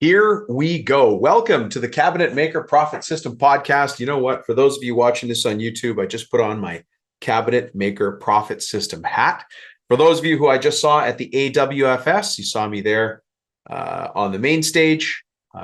Here we go. Welcome to the Cabinet Maker Profit System Podcast. You know what? For those of you watching this on YouTube, I just put on my Cabinet Maker Profit System hat. For those of you who I just saw at the AWFS, you saw me there on the main stage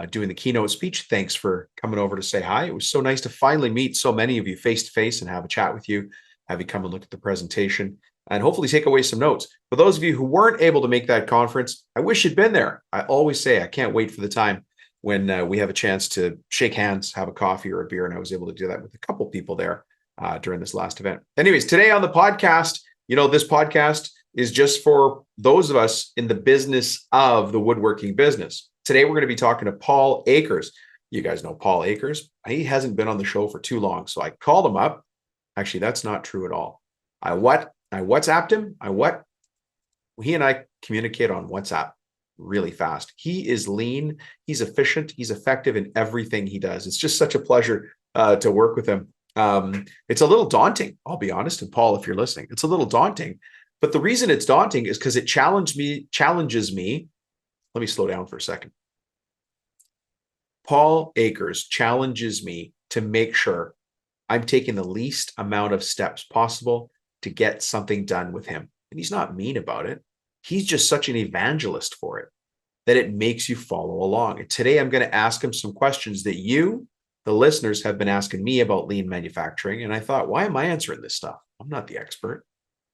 doing the keynote speech. Thanks for coming over to say hi. It was so nice to finally meet so many of you face to face and have a chat with you, have you come and look at the presentation, and hopefully take away some notes. For those of you who weren't able to make that conference, I wish you'd been there. I always say I can't wait for the time when we have a chance to shake hands, have a coffee or a beer, and I was able to do that with a couple people there during this last event. Anyways, today on the podcast, this podcast is just for those of us in the business of the woodworking business. Today, we're going to be talking to Paul Akers. You guys know Paul Akers. He hasn't been on the show for too long, so I called him up. Actually, that's not true at all. I WhatsApped him. He and I communicate on WhatsApp really fast. He is lean. He's efficient. He's effective in everything he does. It's just such a pleasure to work with him. It's a little daunting, I'll be honest. And Paul, if you're listening, it's a little daunting. But the reason it's daunting is because it challenges me. Let me slow down for a second. Paul Akers challenges me to make sure I'm taking the least amount of steps possible to get something done with him. And he's not mean about it. He's just such an evangelist for it that it makes you follow along. And today I'm going to ask him some questions that you, the listeners, have been asking me about lean manufacturing. And I thought, why am I answering this stuff? I'm not the expert.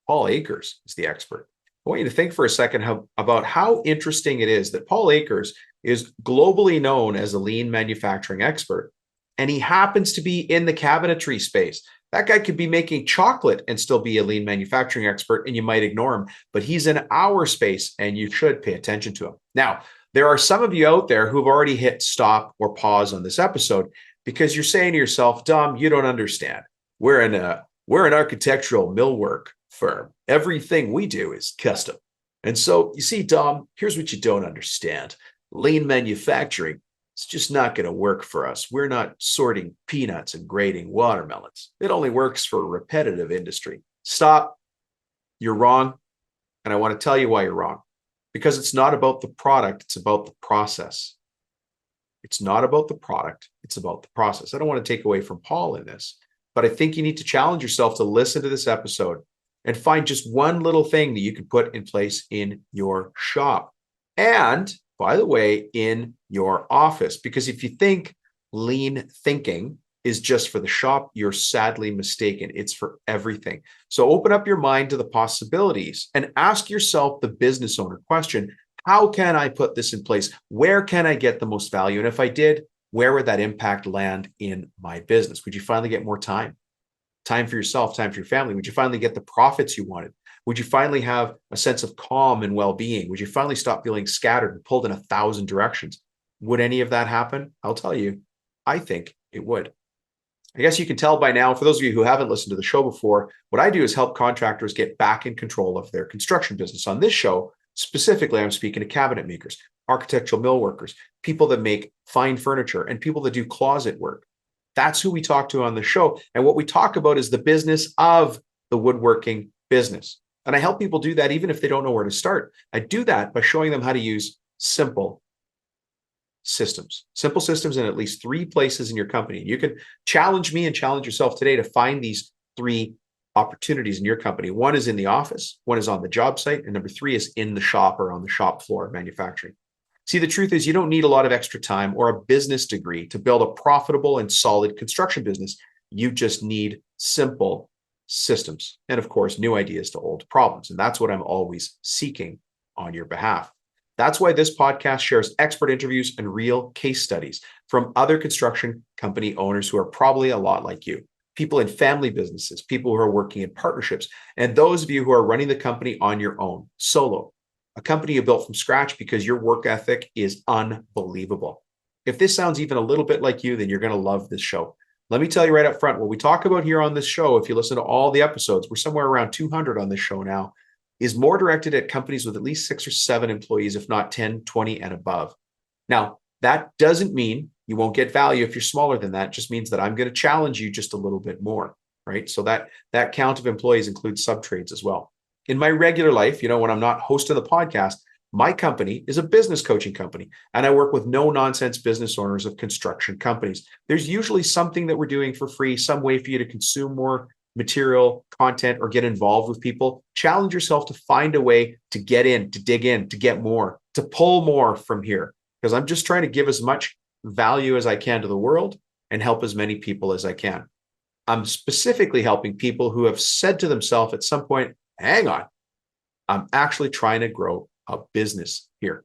Paul Akers is the expert. I want you to think for a second about how interesting it is that Paul Akers is globally known as a lean manufacturing expert, and he happens to be in the cabinetry space. That guy could be making chocolate and still be a lean manufacturing expert, and you might ignore him, but he's in our space and you should pay attention to him. Now, there are some of you out there who've already hit stop or pause on this episode because you're saying to yourself, Dom, you don't understand. We're an architectural millwork firm. Everything we do is custom. And so you see, Dom, here's what you don't understand. Lean manufacturing, it's just not going to work for us. We're not sorting peanuts and grading watermelons. It only works for a repetitive industry. Stop. You're wrong. And I want to tell you why you're wrong. Because it's not about the product. It's about the process. It's not about the product. It's about the process. I don't want to take away from Paul in this, but I think you need to challenge yourself to listen to this episode and find just one little thing that you can put in place in your shop. And by the way, in your office, because if you think lean thinking is just for the shop, you're sadly mistaken. It's for everything. So open up your mind to the possibilities and ask yourself the business owner question, how can I put this in place? Where can I get the most value? And if I did, where would that impact land in my business? Would you finally get more time? Time for yourself, time for your family? Would you finally get the profits you wanted? Would you finally have a sense of calm and well-being? Would you finally stop feeling scattered and pulled in 1,000 directions? Would any of that happen? I'll tell you, I think it would. I guess you can tell by now, for those of you who haven't listened to the show before, what I do is help contractors get back in control of their construction business. On this show, specifically, I'm speaking to cabinet makers, architectural millworkers, people that make fine furniture, and people that do closet work. That's who we talk to on the show. And what we talk about is the business of the woodworking business. And I help people do that even if they don't know where to start. I do that by showing them how to use simple systems in at least 3 places in your company. You can challenge me and challenge yourself today to find these 3 opportunities in your company. 1 is in the office, 1 is on the job site, and number 3 is in the shop or on the shop floor of manufacturing. See, the truth is you don't need a lot of extra time or a business degree to build a profitable and solid construction business. You just need simple systems and, of course, new ideas to old problems. And that's what I'm always seeking on your behalf. That's why this podcast shares expert interviews and real case studies from other construction company owners who are probably a lot like you, people in family businesses, people who are working in partnerships, and those of you who are running the company on your own, solo. A company you built from scratch because your work ethic is unbelievable. If this sounds even a little bit like you, then you're going to love this show. Let me tell you right up front, what we talk about here on this show, if you listen to all the episodes, we're somewhere around 200 on this show now, is more directed at companies with at least 6 or 7 employees, if not 10, 20, and above. Now, that doesn't mean you won't get value if you're smaller than that. It just means that I'm going to challenge you just a little bit more, right? So that count of employees includes sub-trades as well. In my regular life, when I'm not hosting the podcast, My company is a business coaching company, and I work with no-nonsense business owners of construction companies. There's usually something that we're doing for free, some way for you to consume more material, content, or get involved with people. Challenge yourself to find a way to get in, to dig in, to get more, to pull more from here. Because I'm just trying to give as much value as I can to the world and help as many people as I can. I'm specifically helping people who have said to themselves at some point, hang on, I'm actually trying to grow a business here.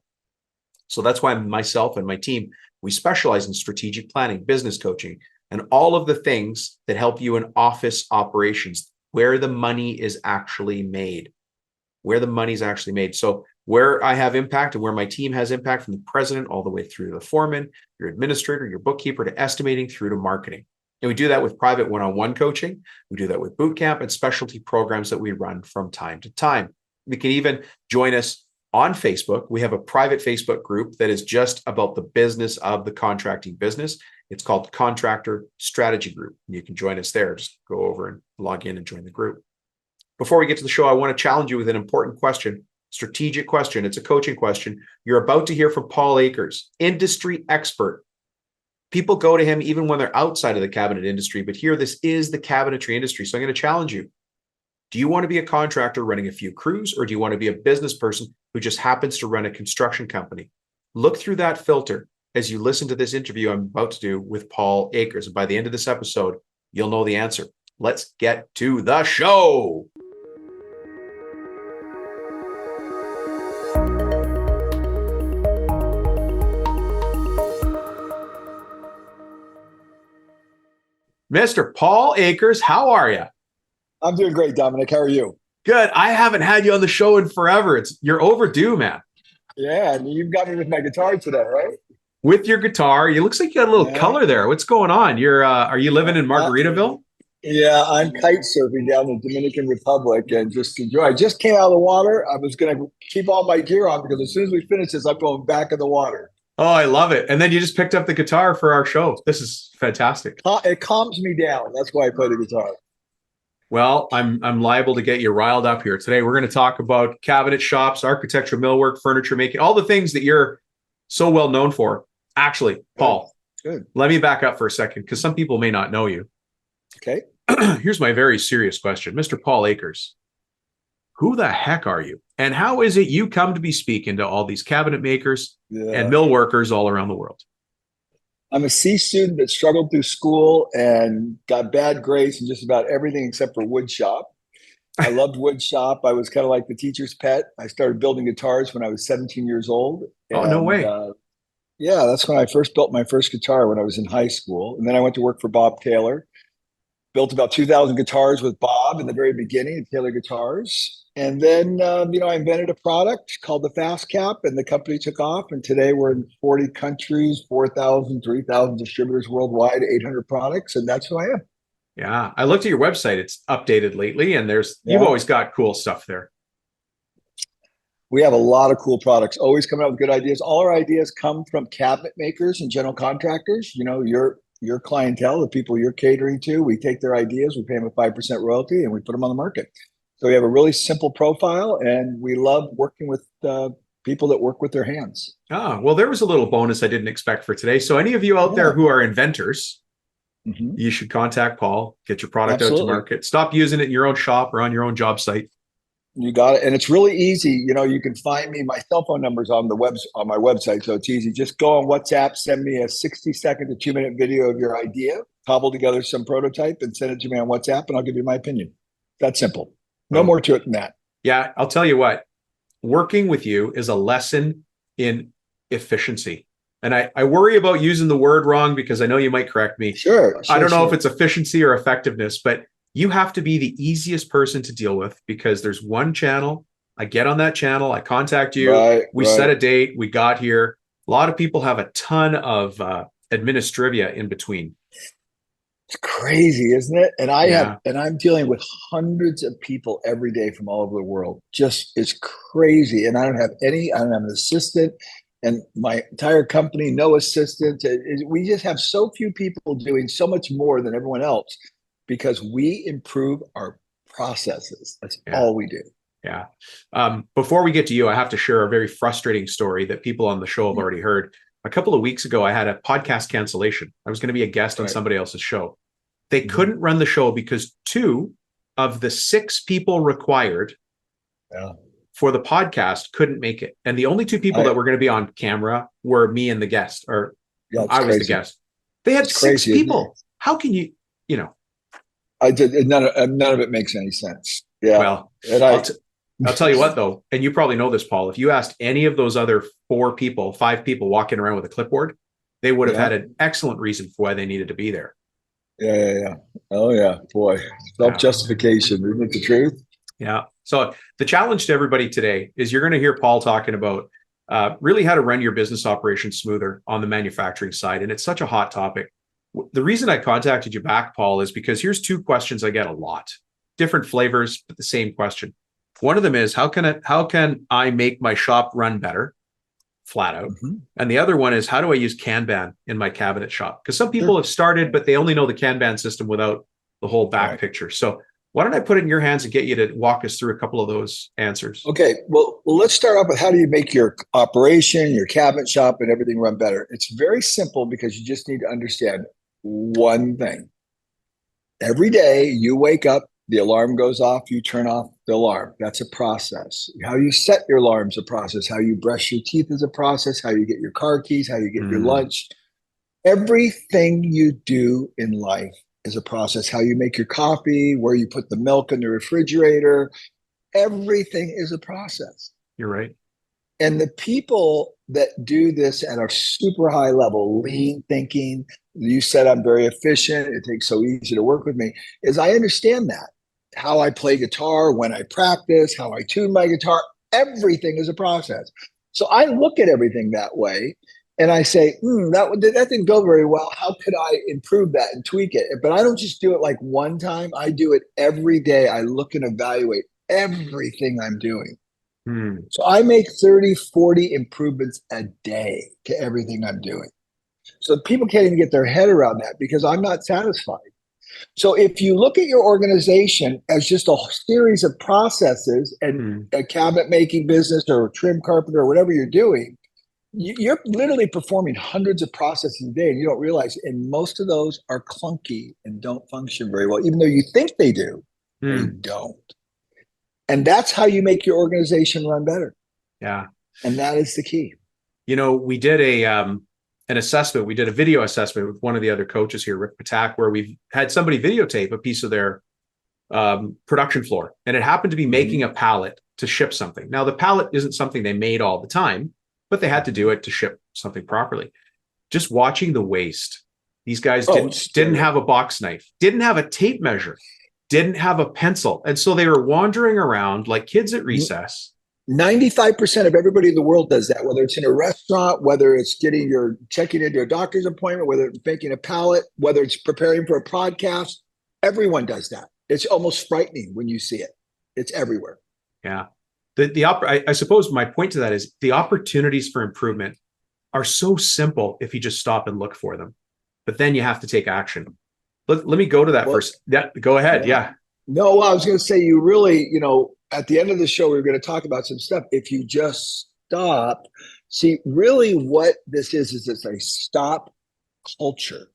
So that's why myself and my team, we specialize in strategic planning, business coaching, and all of the things that help you in office operations, where the money is actually made, So where I have impact and where my team has impact, from the president all the way through to the foreman, your administrator, your bookkeeper, to estimating through to marketing. And we do that with private one-on-one coaching. We do that with boot camp and specialty programs that we run from time to time. You can even join us on Facebook. We have a private Facebook group that is just about the business of the contracting business. It's called Contractor Strategy Group. You can join us there. Just go over and log in and join the group. Before we get to the show, I want to challenge you with an important question, strategic question. It's a coaching question. You're about to hear from Paul Akers, industry expert. People go to him even when they're outside of the cabinet industry, but here, this is the cabinetry industry. So I'm going to challenge you. Do you want to be a contractor running a few crews, or do you want to be a business person who just happens to run a construction company? Look through that filter as you listen to this interview I'm about to do with Paul Akers. And by the end of this episode, you'll know the answer. Let's get to the show. Mr. Paul Akers, how are you? I'm doing great, Dominic. How are you? Good. I haven't had you on the show in forever. You're overdue, man. Yeah, and you've got me with my guitar today, right? With your guitar, it looks like you got a little color there. What's going on? Are you living in Margaritaville? Yeah, I'm kite surfing down the Dominican Republic and just enjoy. I just came out of the water. I was going to keep all my gear on because as soon as we finish this, I'm going back in the water. Oh, I love it. And then you just picked up the guitar for our show. This is fantastic. It calms me down. That's why I play the guitar. Well, I'm liable to get you riled up here. Today, we're going to talk about cabinet shops, architecture, millwork, furniture making, all the things that you're so well known for. Actually, Paul, Good. Let me back up for a second because some people may not know you. Okay. Here's my very serious question. Mr. Paul Akers, who the heck are you? And how is it you come to be speaking to all these cabinet makers and mill workers all around the world? I'm a C student that struggled through school and got bad grades in just about everything except for wood shop. I loved wood shop. I was kind of like the teacher's pet. I started building guitars when I was 17 years old. Oh, no way. Yeah, that's when I first built my first guitar when I was in high school. And then I went to work for Bob Taylor. Built about 2,000 guitars with Bob in the very beginning of Taylor Guitars. And then, I invented a product called the Fast Cap, and the company took off. And today we're in 40 countries, 4,000, 3,000 distributors worldwide, 800 products. And that's who I am. Yeah. I looked at your website. It's updated lately, and you've always got cool stuff there. We have a lot of cool products, always coming up with good ideas. All our ideas come from cabinet makers and general contractors. Your clientele, the people you're catering to, we take their ideas, we pay them a 5% royalty, and we put them on the market. So we have a really simple profile, and we love working with people that work with their hands. Ah, well, there was a little bonus I didn't expect for today. So any of you out there who are inventors, you should contact Paul, get your product out to market. Stop using it in your own shop or on your own job site. You got it. And it's really easy. You can find me. My cell phone number's on my website. So it's easy. Just go on WhatsApp, send me a 60-second to 2-minute video of your idea, cobble together some prototype and send it to me on WhatsApp, and I'll give you my opinion. That's simple. No more to it than that. Yeah. I'll tell you what, working with you is a lesson in efficiency. And I worry about using the word wrong because I know you might correct me. Sure. I don't know if it's efficiency or effectiveness, but you have to be the easiest person to deal with because there's one channel. I get on that channel. I contact you. We set a date. We got here. A lot of people have a ton of administrivia in between. It's crazy, isn't it? And I'm dealing with hundreds of people every day from all over the world. It's crazy. And I don't have an assistant, and my entire company, no assistant. We just have so few people doing so much more than everyone else because we improve our processes. That's all we do. Yeah. Before we get to you, I have to share a very frustrating story that people on the show have already heard. A couple of weeks ago, I had a podcast cancellation. I was going to be a guest on somebody else's show. They couldn't run the show because 2 of the 6 people required for the podcast couldn't make it. And the only 2 people that were going to be on camera were me and the guest, or I was the guest. They had 6 people. How can you, I did. None of it makes any sense. Yeah. Well, I'll tell you what, though, and you probably know this, Paul, if you asked any of those other 5 people walking around with a clipboard, they would have had an excellent reason for why they needed to be there. Yeah. Oh, yeah. Boy, self-justification. Isn't it the truth? Yeah. So the challenge to everybody today is you're going to hear Paul talking about really how to run your business operations smoother on the manufacturing side. And it's such a hot topic. The reason I contacted you back, Paul, is because here's 2 questions I get a lot. Different flavors, but the same question. One of them is, how can I make my shop run better, flat out? And the other one is, how do I use Kanban in my cabinet shop? Because some people have started, but they only know the Kanban system without the whole back picture. So why don't I put it in your hands and get you to walk us through a couple of those answers? Okay. Well, let's start off with, how do you make your operation, your cabinet shop, and everything run better? It's very simple, because you just need to understand one thing. Every day you wake up, the alarm goes off, you turn off the alarm. That's a process. How you set your alarm is a process. How you brush your teeth is a process. How you get your car keys, how you get your lunch. Everything you do in life is a process. How you make your coffee, where you put the milk in the refrigerator. Everything is a process. You're right. And the people that do this at a super high level, lean thinking, you said I'm very efficient, it takes so easy to work with me, is I understand that. How I play guitar, when I practice, how I tune my guitar, everything is a process. So I look at everything that way, and I say, that didn't go very well. How could I improve that and tweak it? But I don't just do it like one time. I do it every day. I look and evaluate everything I'm doing. So I make 30, 40 improvements a day to everything I'm doing. So people can't even get their head around that, because I'm not satisfied. So if you look at your organization as just a series of processes, and a cabinet making business or a trim carpenter or whatever you're doing, you're literally performing hundreds of processes a day, and you don't realize, and most of those are clunky and don't function very well. Even though you think they do, they don't. And that's how you make your organization run better. Yeah. And that is the key. We did an assessment. We did a video assessment with one of the other coaches here, Rick Patak, where we've had somebody videotape a piece of their production floor. And it happened to be making a pallet to ship something. Now, the pallet isn't something they made all the time, but they had to do it to ship something properly. Just watching the waste. These guys didn't have a box knife, didn't have a tape measure, didn't have a pencil. And so they were wandering around like kids at recess. 95% of everybody in the world does that, whether it's in a restaurant, whether it's checking into a doctor's appointment, whether it's making a pallet, whether it's preparing for a podcast. Everyone does that. It's almost frightening when you see it. It's everywhere. Yeah. I suppose my point to that is the opportunities for improvement are so simple if you just stop and look for them. But then you have to take action. Let me go to that first. Yeah, go ahead. Yeah. No, well, I was going to say, you really, at the end of the show, we were going to talk about some stuff. If you just stop, see, really what this is it's a stop culture.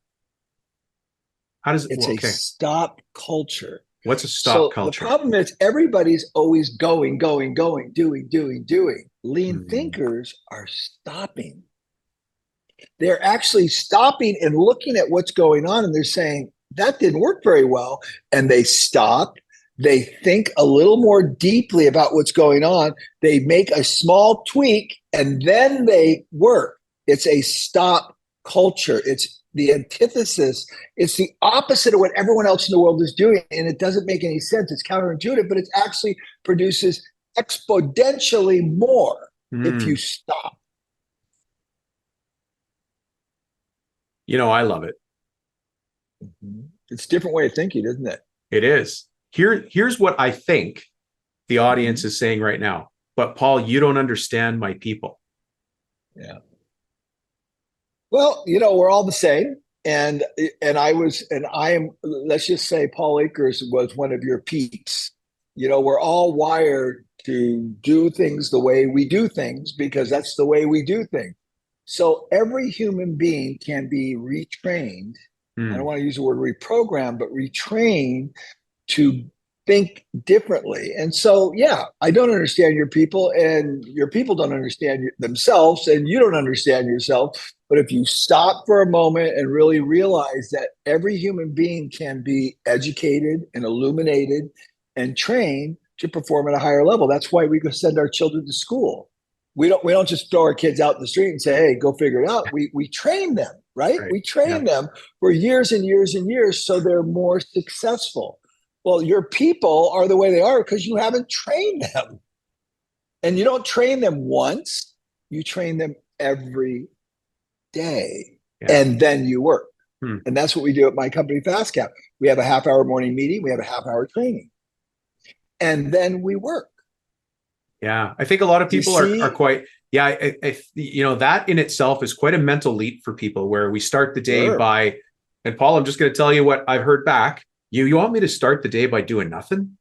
How does it It's a stop culture. What's a stop culture? The problem is everybody's always going, doing. Lean thinkers are stopping. They're actually stopping and looking at what's going on, and they're saying, that didn't work very well. And they stop. They think a little more deeply about what's going on. They make a small tweak, and then they work. It's a stop culture. It's the antithesis. It's the opposite of what everyone else in the world is doing. And it doesn't make any sense. It's counterintuitive, but it actually produces exponentially more if you stop. I love it. It's a different way of thinking, isn't it? It is. Here's what I think the audience is saying right now. But Paul, you don't understand my people. Yeah. Well, we're all the same. And I am, let's just say Paul Akers was one of your peeps. We're all wired to do things the way we do things because that's the way we do things. So every human being can be retrained. I don't want to use the word reprogrammed, but retrained to think differently. And so, yeah, I don't understand your people, and your people don't understand themselves, and you don't understand yourself. But if you stop for a moment and really realize that every human being can be educated and illuminated and trained to perform at a higher level, that's why we go send our children to school. We don't just throw our kids out in the street and say, hey, go figure it out. We train them, right? We train them for years and years and years so they're more successful. Well, your people are the way they are because you haven't trained them. And you don't train them once, you train them every day. Yeah. And then you work. And that's what we do at my company, FastCap. We have a half-hour morning meeting. We have a half-hour training. And then we work. Yeah, I think a lot of people are quite, that in itself is quite a mental leap for people where we start the day by, and Paul, I'm just going to tell you what I've heard back. You want me to start the day by doing nothing?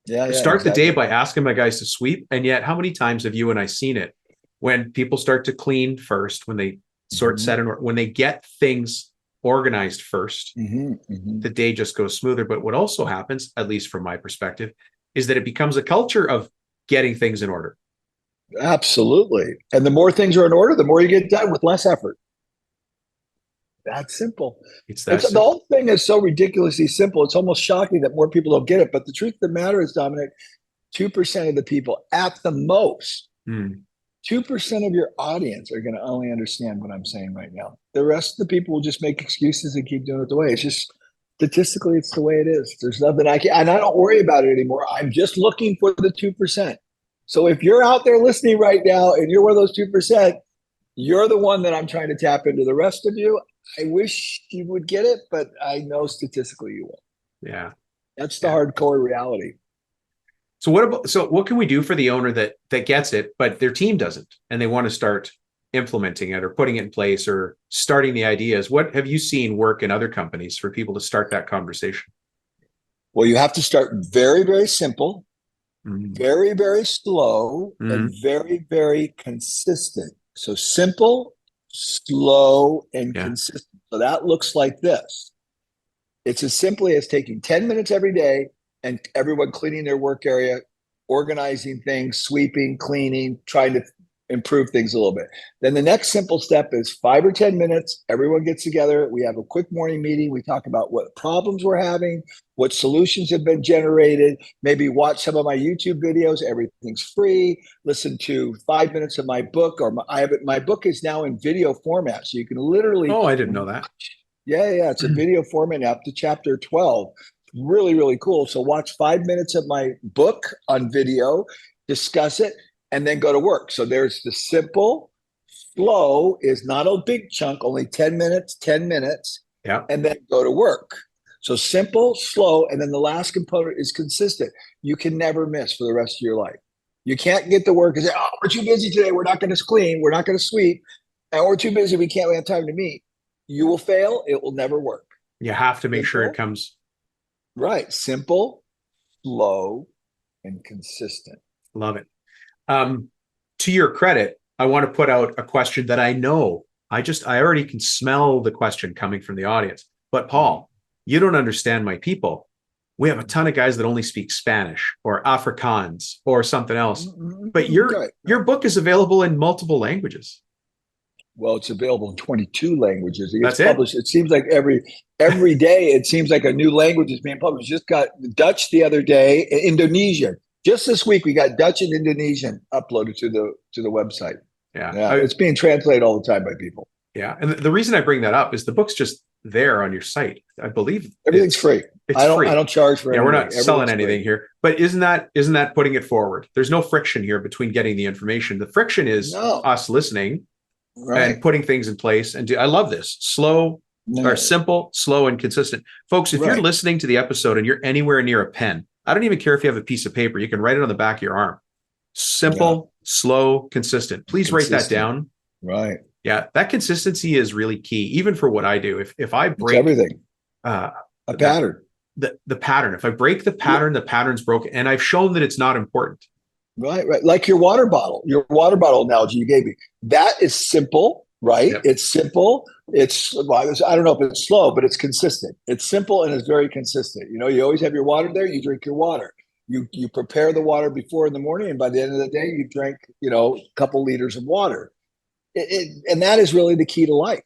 Start the day by asking my guys to sweep. And yet, how many times have you and I seen it when people start to clean first, when they set in, when they get things organized first, the day just goes smoother. But what also happens, at least from my perspective, is that it becomes a culture of getting things in order. Absolutely. And the more things are in order, the more you get done with less effort. That's simple. The whole thing is so ridiculously simple. It's almost shocking that more people don't get it. But the truth of the matter is, Dominic, 2% of the people at the most, 2% of your audience are going to only understand what I'm saying right now. The rest of the people will just make excuses and keep doing it the way. It's just statistically, it's the way it is. There's nothing and I don't worry about it anymore. I'm just looking for the 2%. So if you're out there listening right now and you're one of those 2%, you're the one that I'm trying to tap into. The rest of you, I wish you would get it, but I know statistically you will. Yeah. That's the hardcore reality. So what can we do for the owner that gets it, but their team doesn't, and they want to start implementing it or putting it in place or starting the ideas? What have you seen work in other companies for people to start that conversation? Well, you have to start very, very simple, very, very slow, and very, very consistent. So simple, slow, and consistent. So that looks like this. It's as simply as taking 10 minutes every day and everyone cleaning their work area, organizing things, sweeping, cleaning, trying to improve things a little bit. Then the next simple step is 5 or 10 minutes. Everyone gets together. We have a quick morning meeting. We talk about what problems we're having, what solutions have been generated. Maybe watch some of my YouTube videos. Everything's free. Listen to 5 minutes of my book, or my book is now in video format. So you can literally. Oh, I didn't know that. Yeah. It's a video format up to chapter 12. Really, really cool. So watch 5 minutes of my book on video, discuss it, and then go to work. So there's the simple. Slow is not a big chunk, only 10 minutes, and then go to work. So simple, slow, and then the last component is consistent. You can never miss for the rest of your life. You can't get to work and say, oh, we're too busy today. We're not going to clean. We're not going to sweep. And we're too busy. We can't have time to meet. You will fail. It will never work. You have to make sure it comes. Right. Simple, slow, and consistent. Love it. To your credit, I want to put out a question that I know I already can smell the question coming from the audience. But Paul, you don't understand my people. We have a ton of guys that only speak Spanish or Afrikaans or something else. But your book is available in multiple languages. Well, it's available in 22 languages. It gets published. It seems like every day, it seems like a new language is being published. Just got Dutch the other day, Indonesian. Just this week, we got Dutch and Indonesian uploaded to the website. Yeah, it's being translated all the time by people. Yeah, and the reason I bring that up is the book's just there on your site. I believe everything's free. I don't charge for anything. We're not selling anything here. But isn't that putting it forward? There's no friction here between getting the information. The friction is us listening. Right. And putting things in place. And I love this. Simple, slow, and consistent. Folks, if you're listening to the episode and you're anywhere near a pen, I don't even care if you have a piece of paper. You can write it on the back of your arm. Simple, slow, consistent. Please write that down. Right. Yeah, that consistency is really key, even for what I do. If I break everything, a pattern. the pattern. If I break the pattern, the pattern's broken. And I've shown that it's not important. Right. Like your water bottle analogy you gave me. That is simple, right? Yep. It's simple. I don't know if it's slow, but it's consistent. It's simple and it's very consistent. You always have your water there. You drink your water. You prepare the water before in the morning, and by the end of the day, you drink, a couple liters of water. And that is really the key to life.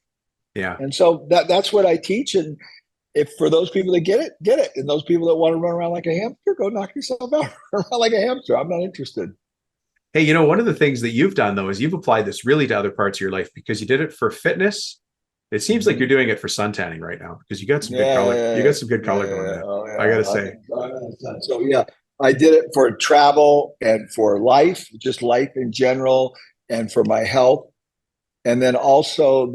Yeah. And so that's what I teach. And if for those people that get it. And those people that want to run around like a hamster, go knock yourself out. Run around like a hamster. I'm not interested. Hey, one of the things that you've done though is you've applied this really to other parts of your life, because you did it for fitness. It seems like you're doing it for suntanning right now, because you got some good color. You got some good color going there. Oh, yeah. I gotta say. So yeah, I did it for travel and for life, just life in general, and for my health. And then also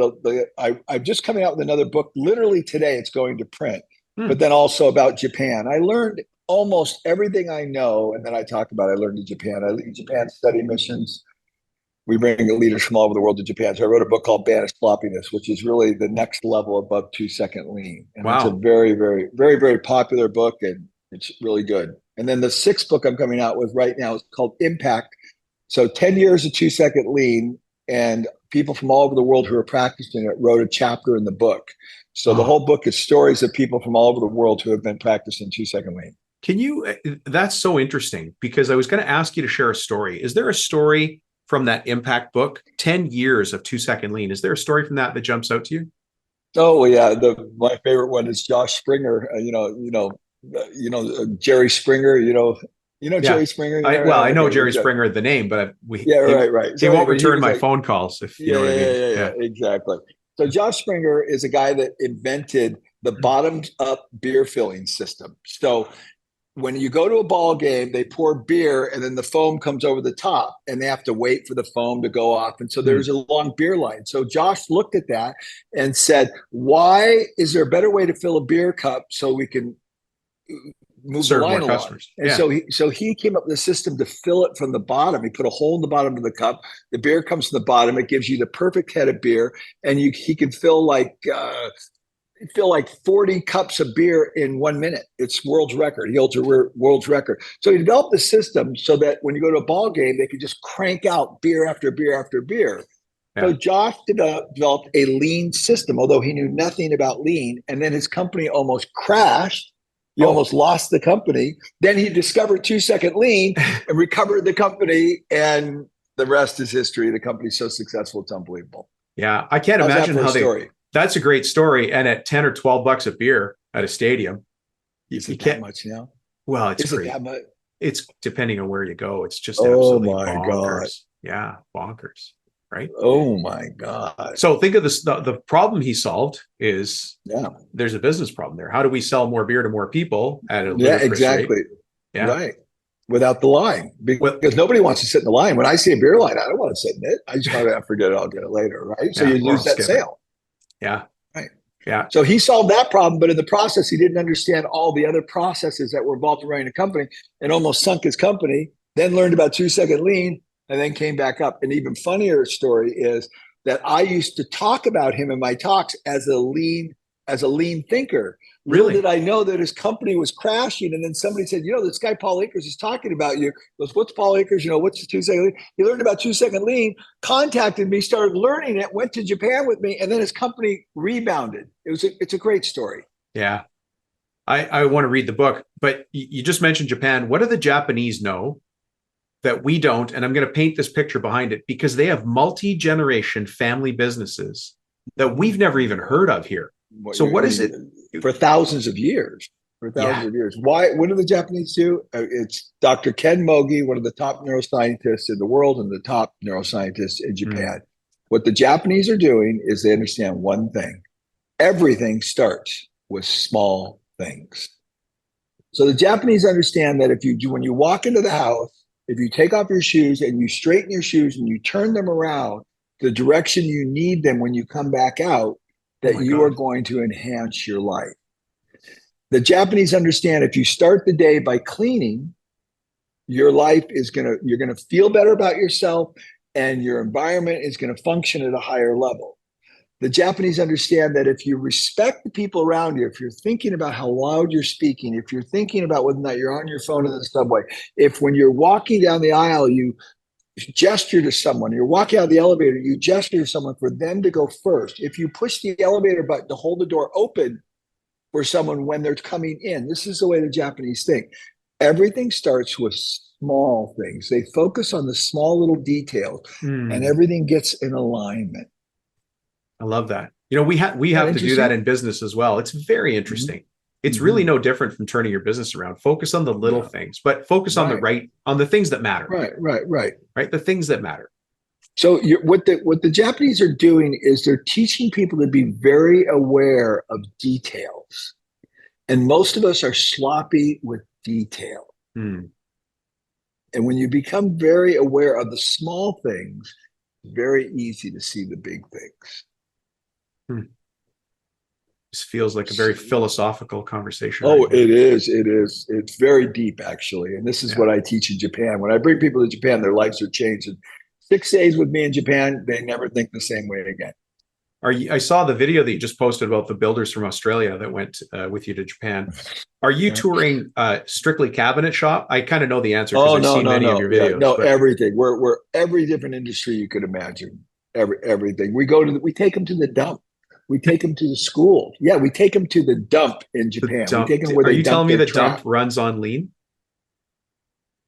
I'm just coming out with another book. Literally today, it's going to print. But then also about Japan. I learned almost everything I know, and then I learned in Japan. I lead Japan study missions. We bring leaders from all over the world to Japan. So I wrote a book called Banish Sloppiness, which is really the next level above 2-second lean. And It's a very, very, very, very popular book, and it's really good. And then the sixth book I'm coming out with right now is called Impact. So 10 years of 2-second lean, and people from all over the world who are practicing it wrote a chapter in the book. So the whole book is stories of people from all over the world who have been practicing 2-second lean. That's so interesting, because I was going to ask you to share a story. Is there a story from that Impact book, 10 years of 2-second lean? Is there a story from that jumps out to you? Oh yeah. My favorite one is Josh Springer, Jerry Springer, Jerry Springer. I know Jerry Springer, the name, but right. He won't return my phone calls, if you know what I mean. Yeah, exactly. So Josh Springer is a guy that invented the bottoms up beer filling system. So when you go to a ball game, they pour beer and then the foam comes over the top, and they have to wait for the foam to go off. And so there's a long beer line. So Josh looked at that and said, why is there a better way to fill a beer cup so we can move the line along? Customers. And so he came up with a system to fill it from the bottom. He put a hole in the bottom of the cup. The beer comes from the bottom. It gives you the perfect head of beer, and he can fill like 40 cups of beer in 1 minute. It's world's record. He holds a world's record. So he developed the system so that when you go to a ball game, they could just crank out beer after beer after beer. Yeah. So Josh developed a lean system, although he knew nothing about lean. And then his company almost crashed. He almost lost the company. Then he discovered 2-second lean and recovered the company. And the rest is history. The company's so successful, it's unbelievable. Yeah, I can't imagine how they... That's a great story. And at 10 or 12 bucks a beer at a stadium, you can't that much now. Well, it's great. It's depending on where you go. It's just absolutely bonkers. God. Yeah, bonkers. Right. Oh my God. So think of this. The problem he solved is there's a business problem there. How do we sell more beer to more people at a exactly rate? Yeah, right. Without the line, because nobody wants to sit in the line. When I see a beer line, I don't want to sit in it. I just want to forget it. I'll get it later. Right. So you lose that sale. Yeah. Right. Yeah. So he solved that problem, but in the process, he didn't understand all the other processes that were involved in running a company, and almost sunk his company. Then learned about 2-second lean, and then came back up. An even funnier story is that I used to talk about him in my talks as a lean thinker. Little did I know that his company was crashing. And then somebody said, this guy, Paul Akers, is talking about you. He goes, what's Paul Akers? What's the 2-second lean? He learned about 2-second lean, contacted me, started learning it, went to Japan with me, and then his company rebounded. It's a great story. Yeah. I want to read the book, but you just mentioned Japan. What do the Japanese know that we don't? And I'm going to paint this picture behind it, because they have multi-generation family businesses that we've never even heard of here. So what is it? For thousands of years. Why? What do the Japanese do? It's Dr. Ken Mogi, one of the top neuroscientists in the world and the top neuroscientists in Japan. What the Japanese are doing is they understand one thing. Everything starts with small things. So the Japanese understand that when you walk into the house, if you take off your shoes and you straighten your shoes and you turn them around the direction you need them when you come back out, that you are going to enhance your life. The Japanese understand if you start the day by cleaning, your life you're going to feel better about yourself, and your environment is going to function at a higher level. The Japanese understand that if you respect the people around you, if you're thinking about how loud you're speaking, if you're thinking about whether or not you're on your phone in the subway, if when you're walking down the aisle, you gesture to someone, you're walking out of the elevator, you gesture to someone for them to go first. If you push the elevator button to hold the door open for someone when they're coming in, this is the way the Japanese think. Everything starts with small things. They focus on the small little details, and everything gets in alignment. I love that. We have to do that in business as well. It's very interesting. Mm-hmm. It's really no different from turning your business around. Focus on the little things, but focus on the things that matter. Right. The things that matter. So what the Japanese are doing is they're teaching people to be very aware of details. And most of us are sloppy with detail. And when you become very aware of the small things, it's very easy to see the big things. This feels like a very philosophical conversation. Oh, it is. It is. It's very deep, actually. And this is what I teach in Japan. When I bring people to Japan, their lives are changed. In 6 days with me in Japan, they never think the same way again. I saw the video that you just posted about the builders from Australia that went with you to Japan. Are you touring strictly cabinet shop? I kind of know the answer because I've seen many of your videos. Everything. We're every different industry you could imagine. Everything. We take them to the dump. We take them to the school. Yeah, we take them to the dump in Japan. We take them where Are you telling me the dump runs on lean?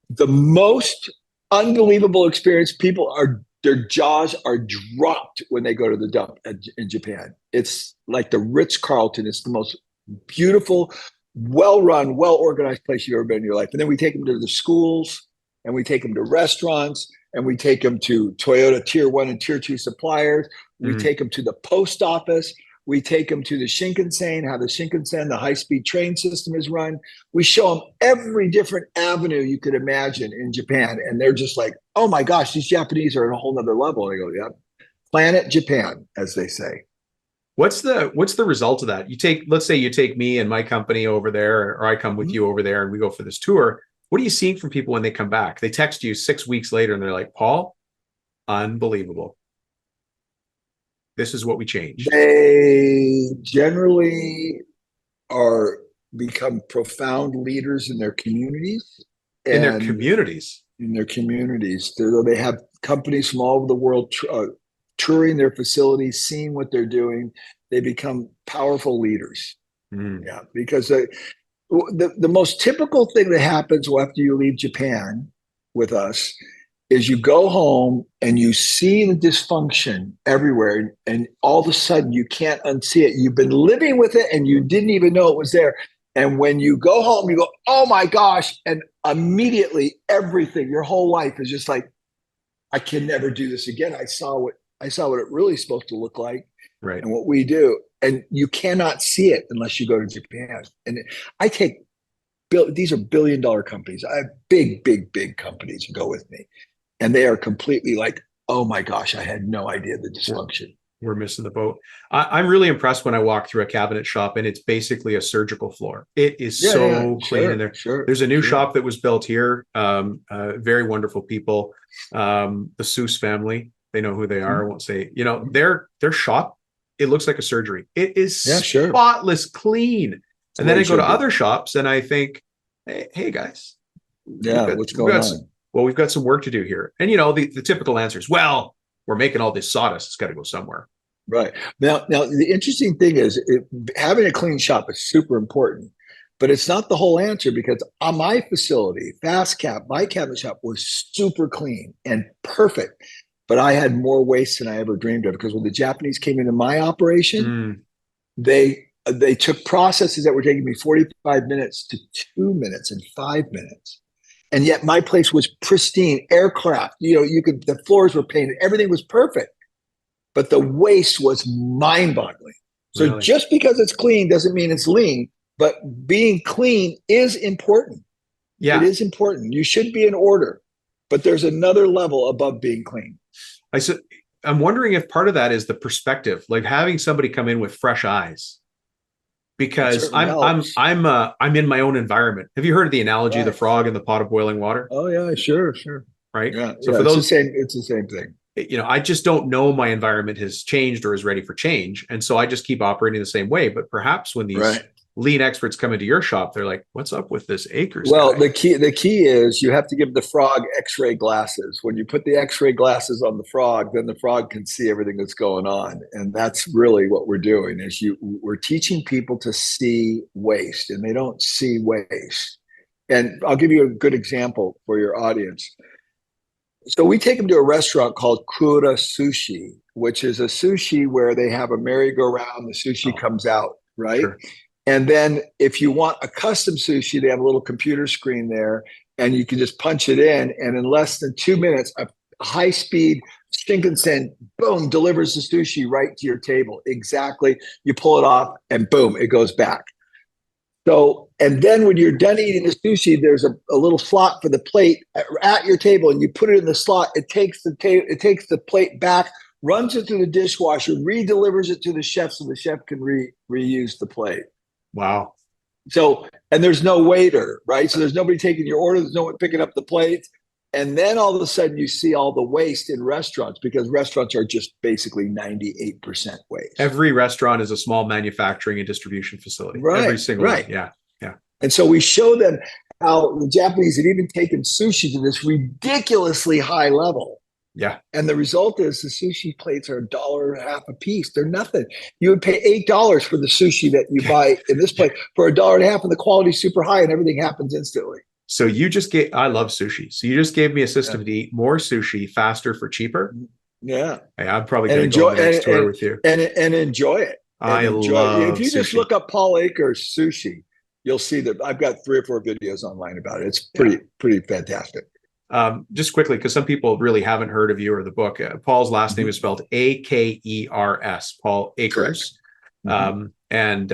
The most unbelievable experience. Their jaws are dropped when they go to the dump in Japan. It's like the Ritz-Carlton. It's the most beautiful, well-run, well-organized place you've ever been in your life. And then we take them to the schools, and we take them to restaurants, and we take them to Toyota Tier 1 and Tier 2 suppliers. We take them to the post office. We take them to the Shinkansen, how the Shinkansen, the high-speed train system is run. We show them every different avenue you could imagine in Japan. And they're just like, oh my gosh, these Japanese are at a whole nother level. And I go, yeah, Planet Japan, as they say. What's the result of that? Let's say you take me and my company over there, or I come with you over there and we go for this tour. What are you seeing from people when they come back? They text you 6 weeks later and they're like, Paul, unbelievable. This is what we changed. They generally become profound leaders in their communities. In their communities. They have companies from all over the world touring their facilities, seeing what they're doing. They become powerful leaders. Yeah, because the most typical thing that happens after you leave Japan with us is you go home and you see the dysfunction everywhere, and all of a sudden you can't unsee it. You've been living with it and you didn't even know it was there. And when you go home, you go, oh my gosh. And immediately everything, your whole life is just like, I can never do this again. I saw what it really is supposed to look like, right? And what we do. And you cannot see it unless you go to Japan. And these are billion-dollar companies. I have big companies who go with me. And they are completely like, oh my gosh, I had no idea the dysfunction. We're missing the boat. I'm really impressed when I walk through a cabinet shop and it's basically a surgical floor. It is clean in there. There's a new shop that was built here. Very wonderful people. The Seuss family, they know who they are. I won't say, their shop, it looks like a surgery. It is spotless clean. And then I go to other shops and I think, hey guys. Yeah, what's going on? Well, we've got some work to do here. And, the typical answer is, well, we're making all this sawdust. It's got to go somewhere. Right. Now, the interesting thing is having a clean shop is super important, but it's not the whole answer, because on my facility, Fast Cap, my cabinet shop was super clean and perfect, but I had more waste than I ever dreamed of, because when the Japanese came into my operation, they took processes that were taking me 45 minutes to 2 minutes and 5 minutes. And yet my place was pristine, aircraft. The floors were painted, everything was perfect, but the waste was mind-boggling. So really? Just because it's clean doesn't mean it's lean, but being clean is important. Yeah, it is important. You should be in order, but there's another level above being clean. I'm wondering if part of that is the perspective, like having somebody come in with fresh eyes. Because I'm in my own environment. Have you heard of the analogy of the frog in the pot of boiling water? Oh yeah, sure. Right. Yeah. So for those, it's the same thing. I just don't know my environment has changed or is ready for change. And so I just keep operating the same way. But perhaps when these Right. lean experts come into your shop, they're like, what's up with this Akers Well, guy? the key is you have to give the frog X-ray glasses. When you put the X-ray glasses on the frog, then the frog can see everything that's going on, and that's really what we're doing. We're teaching people to see waste, and they don't see waste. And I'll give you a good example for your audience. So we take them to a restaurant called Kura Sushi, which is a sushi where they have a merry-go-round. The sushi comes out, right? Sure. And then if you want a custom sushi, they have a little computer screen there and you can just punch it in. And in less than 2 minutes, a high speed Shinkansen, boom, delivers the sushi right to your table. Exactly. You pull it off and boom, it goes back. So, and then when you're done eating the sushi, there's a little slot for the plate at your table, and you put it in the slot. It takes the plate back, runs it through the dishwasher, re-delivers it to the chef, so the chef can reuse the plate. Wow. So, and there's no waiter, right? So there's nobody taking your order. There's no one picking up the plates. And then all of a sudden you see all the waste in restaurants, because restaurants are just basically 98% waste. Every restaurant is a small manufacturing and distribution facility. Right, Every single right. one. Yeah. Yeah. And so we show them how the Japanese have even taken sushi to this ridiculously high level. Yeah. And the result is the sushi plates are $1.50 a piece. They're nothing. You would pay $8 for the sushi that you buy in this plate for $1.50, and the quality's super high and everything happens instantly. So I love sushi. So you just gave me a system to eat more sushi faster for cheaper. Yeah. Hey, I'm probably going to go on the next tour with you. And enjoy it. I love it. If you sushi. just look up Paul Akers sushi, you'll see that I've got 3 or 4 videos online about it. It's pretty fantastic. Just quickly, because some people really haven't heard of you or the book. Paul's last name is spelled Akers, Paul Akers. And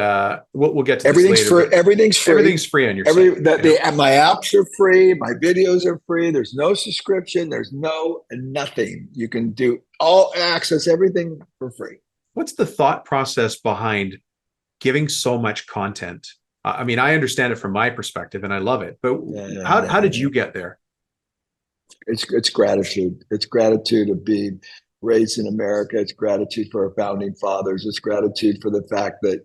we'll get to everything's this later. free. Everything's free. Everything's free on your site. My apps are free. My videos are free. There's no subscription. There's nothing. You can do access everything for free. What's the thought process behind giving so much content? I mean, I understand it from my perspective and I love it, but how did you get there? It's gratitude. It's gratitude of being raised in America. It's gratitude for our founding fathers. It's gratitude for the fact that,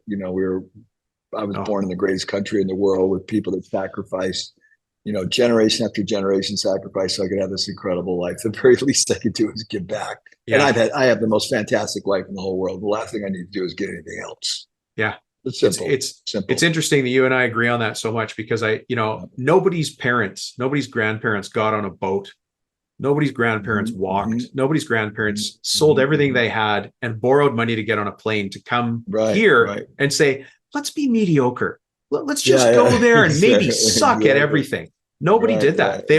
I was born in the greatest country in the world with people that sacrificed, generation after generation sacrifice so I could have this incredible life. The very least I could do is give back. Yeah. And I have the most fantastic life in the whole world. The last thing I need to do is get anything else. Yeah. It's simple. It's simple. It's interesting that you and I agree on that so much, because nobody's grandparents got on a boat. Nobody's grandparents walked. Nobody's grandparents sold everything they had and borrowed money to get on a plane to come here and say, let's be mediocre. Let's just go there and maybe suck at everything. Nobody did that.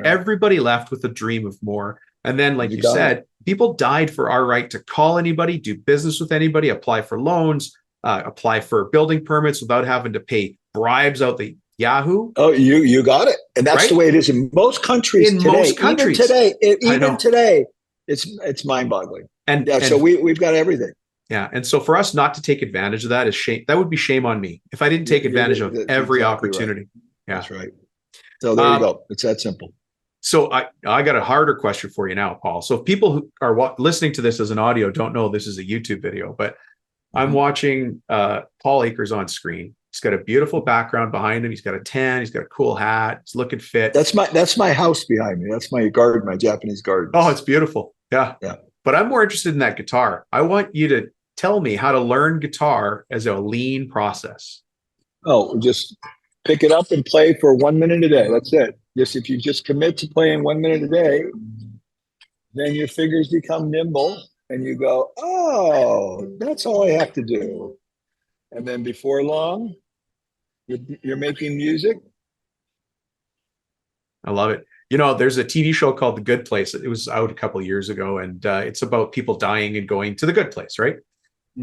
Everybody left with a dream of more. And then, like you said, people died for our right to call anybody, do business with anybody, apply for loans, apply for building permits without having to pay bribes out the Yahoo. Oh, you got it. And that's the way it is in most countries today. Even today, it's mind-boggling. And so we've got everything. Yeah. And so for us not to take advantage of that is shame. That would be shame on me if I didn't take advantage of every opportunity. Right. Yeah. That's right. So there you go. It's that simple. So I got a harder question for you now, Paul. So if people who are listening to this as an audio don't know this is a YouTube video, but I'm watching Paul Akers on screen. He's got a beautiful background behind him. He's got a tan. He's got a cool hat. He's looking fit. That's my house behind me. That's my garden, my Japanese garden. Oh, it's beautiful. Yeah. Yeah. But I'm more interested in that guitar. I want you to tell me how to learn guitar as a lean process. Oh, just pick it up and play for 1 minute a day. That's it. If you just commit to playing 1 minute a day, then your fingers become nimble and you go, oh, that's all I have to do. And then before long, you're making music. I love it. There's a TV show called The Good Place. It was out a couple of years ago, and it's about people dying and going to the good place, right?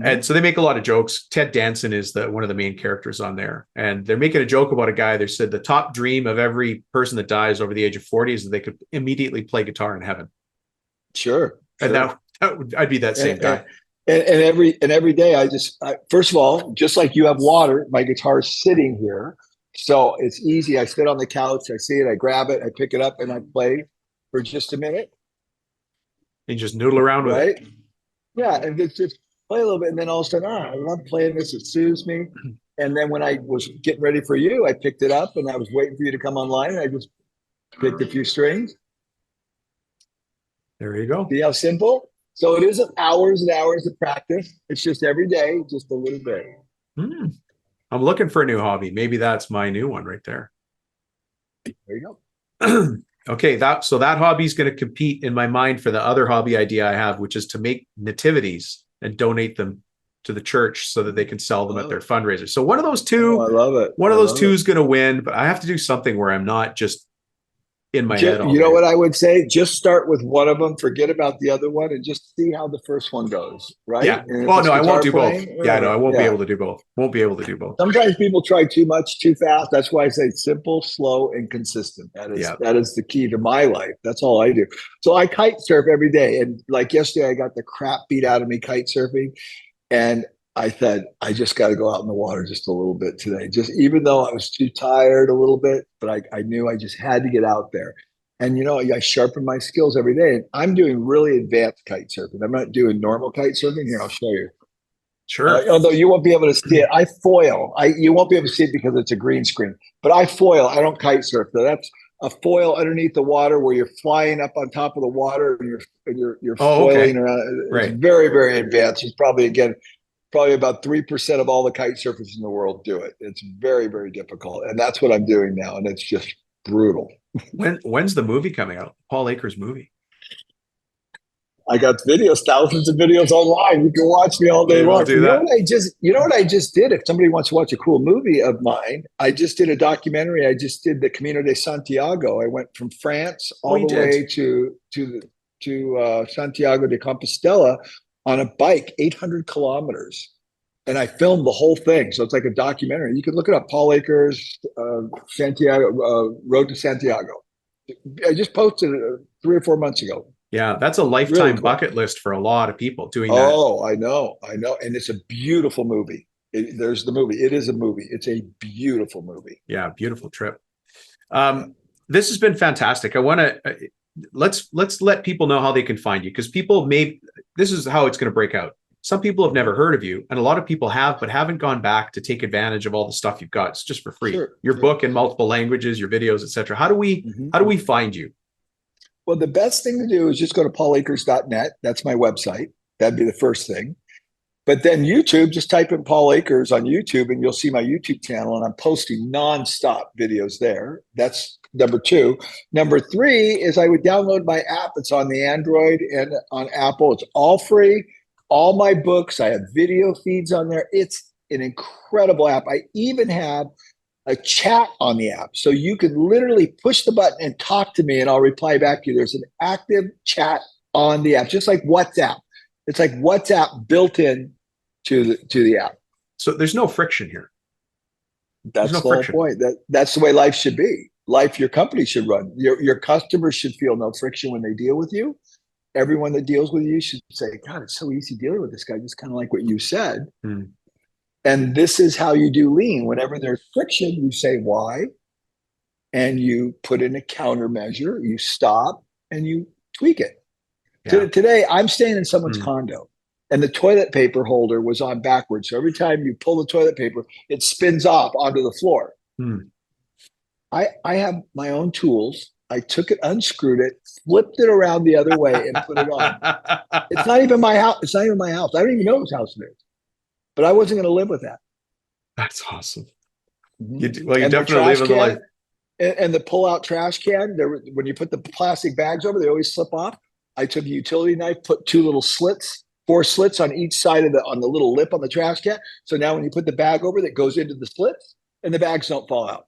And so they make a lot of jokes. Ted Danson is one of the main characters on there. And they're making a joke about a guy. They said the top dream of every person that dies over the age of 40 is that they could immediately play guitar in heaven. Sure. And I'd be that same guy. And every day first of all, just like you have water, my guitar is sitting here. So it's easy. I sit on the couch, I see it, I grab it, I pick it up and I play for just a minute. And just noodle around with it. right? Yeah, and it's just play a little bit, and then all of a sudden, I love playing this. It soothes me. And then when I was getting ready for you, I picked it up, and I was waiting for you to come online. And I just picked a few strings. There you go. See how simple? So it isn't hours and hours of practice. It's just every day, just a little bit. I'm looking for a new hobby. Maybe that's my new one right there. There you go. Okay, so that hobby is going to compete in my mind for the other hobby idea I have, which is to make nativities and donate them to the church so that they can sell them at their fundraiser. So one of those two, I love it. One of those two is going to win, but I have to do something where I'm not just in my head. You know what I would say? Just start with one of them, forget about the other one, and just see how the first one goes. Right? Yeah. Well, no, I won't do both. Yeah, no, I won't be able to do both. Won't be able to do both. Sometimes people try too much, too fast. That's why I say simple, slow, and consistent. That is the key to my life. That's all I do. So I kite surf every day, and like yesterday, I got the crap beat out of me kite surfing, and I said, I just got to go out in the water just a little bit today. Just even though I was too tired a little bit, but I knew I just had to get out there. And, I sharpen my skills every day. And I'm doing really advanced kite surfing. I'm not doing normal kite surfing. Here, I'll show you. Sure. Although you won't be able to see it. I foil. You won't be able to see it because it's a green screen. But I foil. I don't kite surf. So that's a foil underneath the water where you're flying up on top of the water and you're foiling around. It's right. Very, very advanced. It's probably about 3% of all the kite surfers in the world do it. It's very, very difficult. And that's what I'm doing now. And it's just brutal. When's the movie coming out? Paul Akers movie. I got videos, thousands of videos online. You can watch me all day long. You know what I just did? If somebody wants to watch a cool movie of mine, I just did a documentary. I just did the Camino de Santiago. I went from France all the way to Santiago de Compostela on a bike, 800 kilometers. And I filmed the whole thing. So it's like a documentary. You can look it up, Paul Akers, Santiago, Road to Santiago. I just posted it 3 or 4 months ago. Yeah, that's a lifetime bucket list for a lot of people doing that. Oh, I know. And it's a beautiful movie. There's the movie. It is a movie. It's a beautiful movie. Yeah, beautiful trip. This has been fantastic. I want to let's let people know how they can find you, because this is how it's going to break out. Some people have never heard of you, and a lot of people have, but haven't gone back to take advantage of all the stuff you've got. It's just for free. Your book in multiple languages, your videos, etc. How do we find you? Well, the best thing to do is just go to paulakers.net. That's my website. That'd be the first thing. But then YouTube, just type in Paul Akers on YouTube and you'll see my YouTube channel, and I'm posting nonstop videos there. That's number 2. Number 3 is I would download my app. It's on the Android and on Apple. It's all free. All my books, I have video feeds on there. It's an incredible app. I even have a chat on the app. So you can literally push the button and talk to me and I'll reply back to you. There's an active chat on the app, just like WhatsApp. It's like WhatsApp built in to the app. So there's no friction here. That's the whole point. That's the way life should be. Your company should run. Your customers should feel no friction when they deal with you. Everyone that deals with you should say, God, it's so easy dealing with this guy, just kind of like what you said. And this is how you do lean. Whenever there's friction, you say why, and you put in a countermeasure, you stop, and you tweak it. Yeah. Today, I'm staying in someone's condo, and the toilet paper holder was on backwards. So every time you pull the toilet paper, it spins off onto the floor. I have my own tools. I took it, unscrewed it, flipped it around the other way, and put it on. It's not even my house. It's not even my house. I don't even know whose house it is. But I wasn't going to live with that. That's awesome. You definitely live in the life. And the pull-out trash can, when you put the plastic bags over, they always slip off. I took a utility knife, put 2 little slits, 4 slits on each side on the little lip on the trash can. So now when you put the bag over, that goes into the slits, and the bags don't fall out.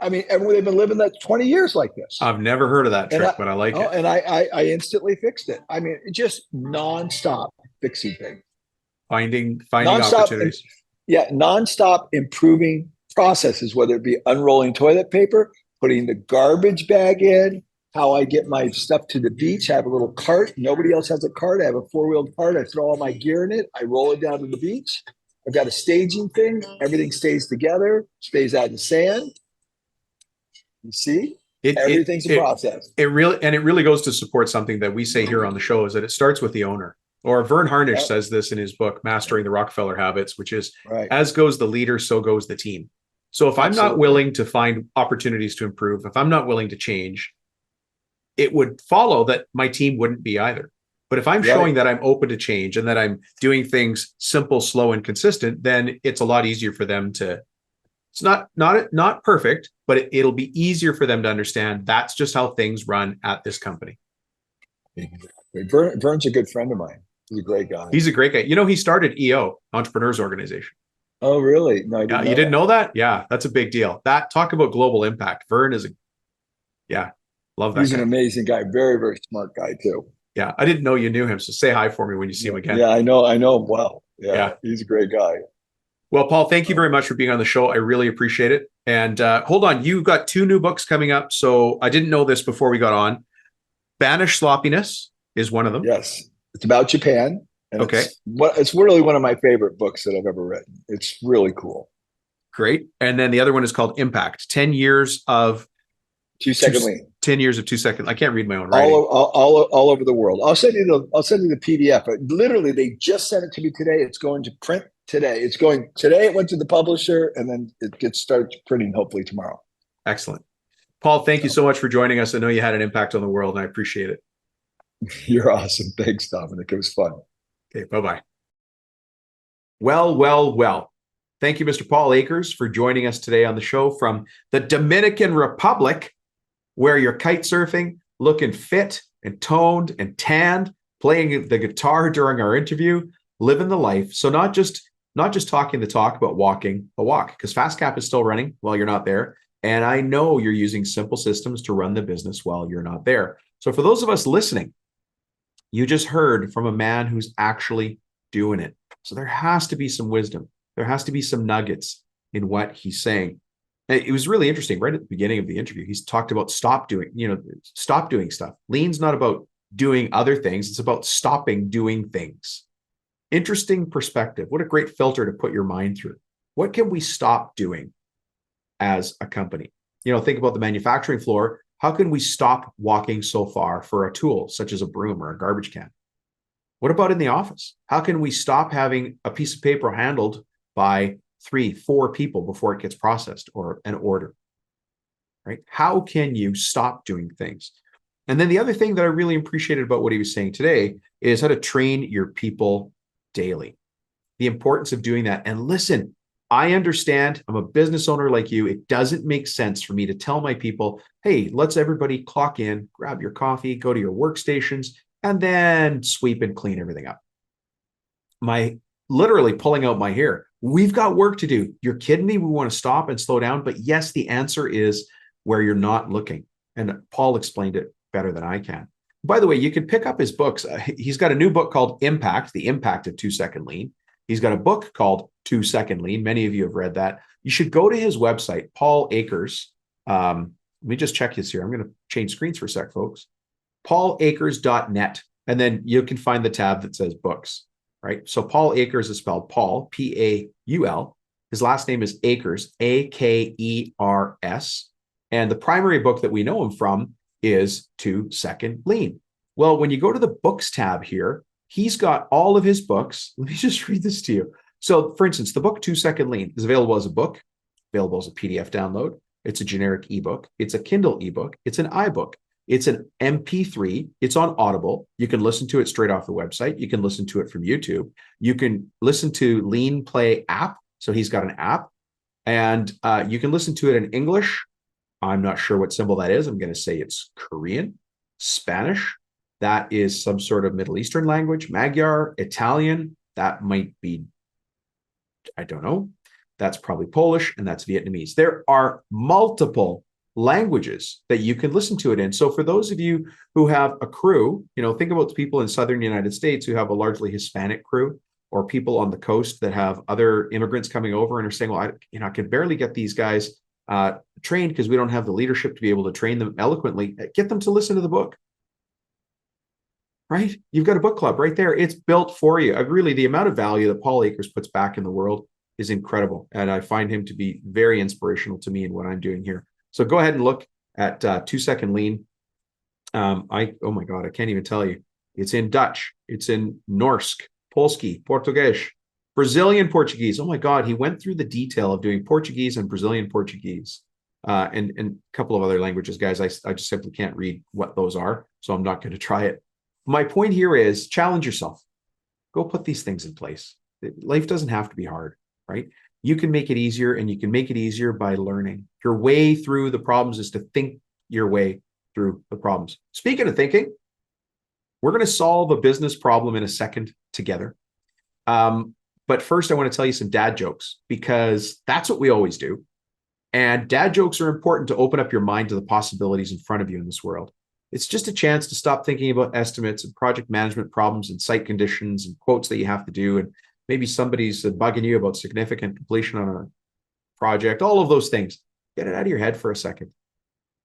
I mean, they've been living that 20 years like this. I've never heard of that trick, but I like it. And I instantly fixed it. I mean, just nonstop fixing things. Finding opportunities. Nonstop improving processes, whether it be unrolling toilet paper, putting the garbage bag in, how I get my stuff to the beach. I have a little cart. Nobody else has a cart. I have a 4-wheeled cart. I throw all my gear in it. I roll it down to the beach. I've got a staging thing. Everything stays together, stays out of the sand. You see? Everything's a process. It really goes to support something that we say here on the show, is that it starts with the owner. Or Vern Harnish says this in his book, Mastering the Rockefeller Habits, which is as goes the leader, so goes the team. So if I'm not willing to find opportunities to improve, if I'm not willing to change, it would follow that my team wouldn't be either. But if I'm showing that I'm open to change and that I'm doing things simple, slow, and consistent, then it's a lot easier for them to, it's not perfect, but it'll be easier for them to understand that's just how things run at this company. Vern's a good friend of mine. He's a great guy. He's a great guy. You know, he started EO, Entrepreneurs Organization. Oh, really? No, I didn't know you didn't know that? Yeah, that's a big deal. Talk about global impact. Vern is love that. He's an amazing guy. Very, very smart guy too. Yeah, I didn't know you knew him. So say hi for me when you see him again. Yeah, I know him well. Yeah, he's a great guy. Well, Paul, thank you very much for being on the show. I really appreciate it. And hold on, you've got 2 new books coming up. So I didn't know this before we got on. Banish Sloppiness is one of them. Yes, it's about Japan. And it's really one of my favorite books that I've ever written. It's really cool. Great. And then the other one is called Impact, 10 years of 2 second lean. 10 years of 2 second. I can't read my own writing. All over the world. I'll send you the PDF. Literally, they just sent it to me today. It's going to print today. It went to the publisher, and then it gets started printing hopefully tomorrow. Excellent. Paul, thank you so much for joining us. I know you had an impact on the world, and I appreciate it. You're awesome. Thanks, Dominic. It was fun. Okay, bye-bye. Well. Thank you, Mr. Paul Akers, for joining us today on the show from the Dominican Republic, where you're kite surfing, looking fit and toned and tanned, playing the guitar during our interview, living the life. So not just talking the talk, but walking the walk, because FastCap is still running while you're not there. And I know you're using simple systems to run the business while you're not there. So for those of us listening, you just heard from a man who's actually doing it. So there has to be some wisdom. There has to be some nuggets in what he's saying. It was really interesting. Right at the beginning of the interview, he's talked about stop doing stuff. Lean's not about doing other things. It's about stopping doing things. Interesting perspective. What a great filter to put your mind through. What can we stop doing as a company? Think about the manufacturing floor. How can we stop walking so far for a tool such as a broom or a garbage can? What about in the office? How can we stop having a piece of paper handled by 3-4 people before it gets processed or an order, right? How can you stop doing things? And then the other thing that I really appreciated about what he was saying today is how to train your people daily. The importance of doing that. And listen, I understand, I'm a business owner like you. It doesn't make sense for me to tell my people, hey, let's everybody clock in, grab your coffee, go to your workstations, and then sweep and clean everything up. Literally pulling out my hair. We've got work to do. You're kidding me? We want to stop and slow down. But yes, the answer is where you're not looking. And Paul explained it better than I can. By the way, you can pick up his books. He's got a new book called Impact, The Impact of 2 Second Lean. He's got a book called 2 Second Lean. Many of you have read that. You should go to his website, Paul Akers. Let me just check this here. I'm going to change screens for a sec, folks. paulakers.net. And then you can find the tab that says books. Right. So Paul Akers is spelled Paul, P-A-U-L. His last name is Akers, A-K-E-R-S. And the primary book that we know him from is 2 Second Lean. Well, when you go to the books tab here, he's got all of his books. Let me just read this to you. So for instance, the book 2 Second Lean is available as a book, available as a PDF download. It's a generic ebook. It's a Kindle ebook. It's an iBook. It's an MP3. It's on Audible. You can listen to it straight off the website. You can listen to it from YouTube. You can listen to Lean Play app. So he's got an app. And you can listen to it in English. I'm not sure what symbol that is. I'm going to say it's Korean, Spanish. That is some sort of Middle Eastern language. Magyar, Italian. That might be, I don't know. That's probably Polish, and that's Vietnamese. There are multiple languages that you can listen to it in. So for those of you who have a crew, think about the people in Southern United States who have a largely Hispanic crew, or people on the coast that have other immigrants coming over and are saying, well, I can barely get these guys trained because we don't have the leadership to be able to train them eloquently. Get them to listen to the book. Right? You've got a book club right there. It's built for you. Really, the amount of value that Paul Akers puts back in the world is incredible. And I find him to be very inspirational to me in what I'm doing here. So go ahead and look at 2 Second Lean. Oh my God, I can't even tell you. It's in Dutch, it's in Norsk, Polski, Portuguese, Brazilian Portuguese. Oh my God, he went through the detail of doing Portuguese and Brazilian Portuguese, and a couple of other languages, guys. I just simply can't read what those are, so I'm not going to try it. My point here is challenge yourself. Go put these things in place. Life doesn't have to be hard, right? You can make it easier, and you can make it easier by learning. Your way through the problems is to think your way through the problems. Speaking of thinking, we're going to solve a business problem in a second together. But first, I want to tell you some dad jokes, because that's what we always do. And dad jokes are important to open up your mind to the possibilities in front of you in this world. It's just a chance to stop thinking about estimates and project management problems and site conditions and quotes that you have to do. And maybe somebody's bugging you about significant completion on a project, all of those things. Get it out of your head for a second.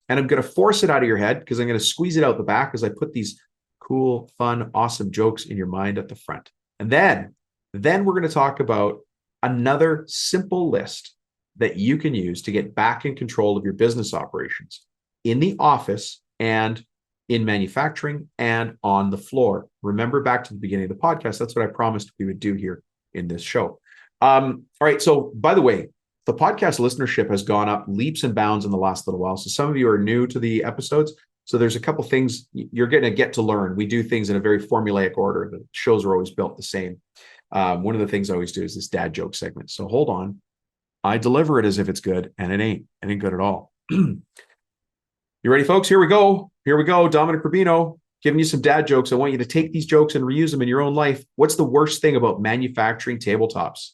And I'm going to force it out of your head, because I'm going to squeeze it out the back as I put these cool, fun, awesome jokes in your mind at the front. And then we're going to talk about another simple list that you can use to get back in control of your business operations in the office and in manufacturing and on the floor. Remember, back to the beginning of the podcast, that's what I promised we would do here in this show. All right. So by the way, the podcast listenership has gone up leaps and bounds in the last little while. So some of you are new to the episodes. So there's a couple things you're going to get to learn. We do things in a very formulaic order. The shows are always built the same. One of the things I always do is this dad joke segment. So hold on. I deliver it as if it's good, and it ain't. It ain't good at all. You ready, folks? Here we go. Here we go. Dominic Rubino giving you some dad jokes. I want you to take these jokes and reuse them in your own life. What's the worst thing about manufacturing tabletops?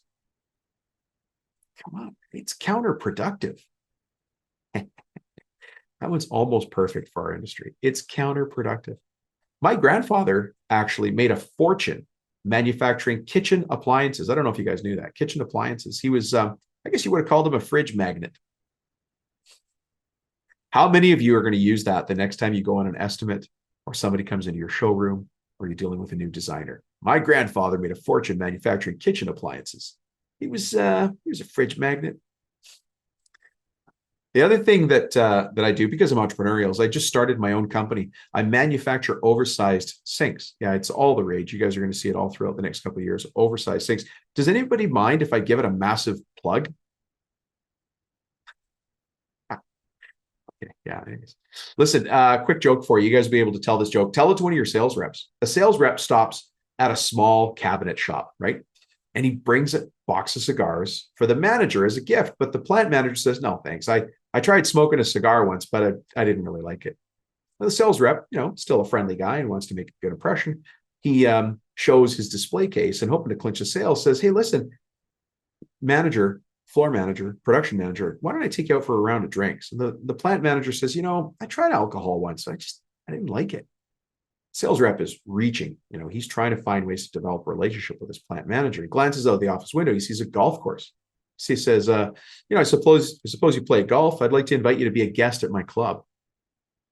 Come on. It's counterproductive. That one's almost perfect for our industry. It's counterproductive. My grandfather actually made a fortune manufacturing kitchen appliances. I don't know if you guys knew that. Kitchen appliances. He was, I guess you would have called him a fridge magnet. How many of you are going to use that the next time you go on an estimate, or somebody comes into your showroom, or you're dealing with a new designer? My grandfather made a fortune manufacturing kitchen appliances. He was a fridge magnet. The other thing that I do, because I'm entrepreneurial, is I just started my own company. I manufacture oversized sinks. Yeah, it's all the rage. You guys are going to see it all throughout the next couple of years. Oversized sinks. Does anybody mind if I give it a massive plug? Okay, yeah. Anyways. Listen, quick joke for you. You guys will be able to tell this joke. Tell it to one of your sales reps. A sales rep stops at a small cabinet shop, right? And he brings a box of cigars for the manager as a gift. But the plant manager says, no, thanks. I tried smoking a cigar once, but I didn't really like it. Well, the sales rep, still a friendly guy and wants to make a good impression. He shows his display case and, hoping to clinch a sale, says, hey, listen, manager, floor manager, production manager, why don't I take you out for a round of drinks? And the plant manager says, I tried alcohol once. I didn't like it. Sales rep is reaching, he's trying to find ways to develop a relationship with his plant manager. He glances out the office window. He sees a golf course. He says, I suppose you play golf. I'd like to invite you to be a guest at my club.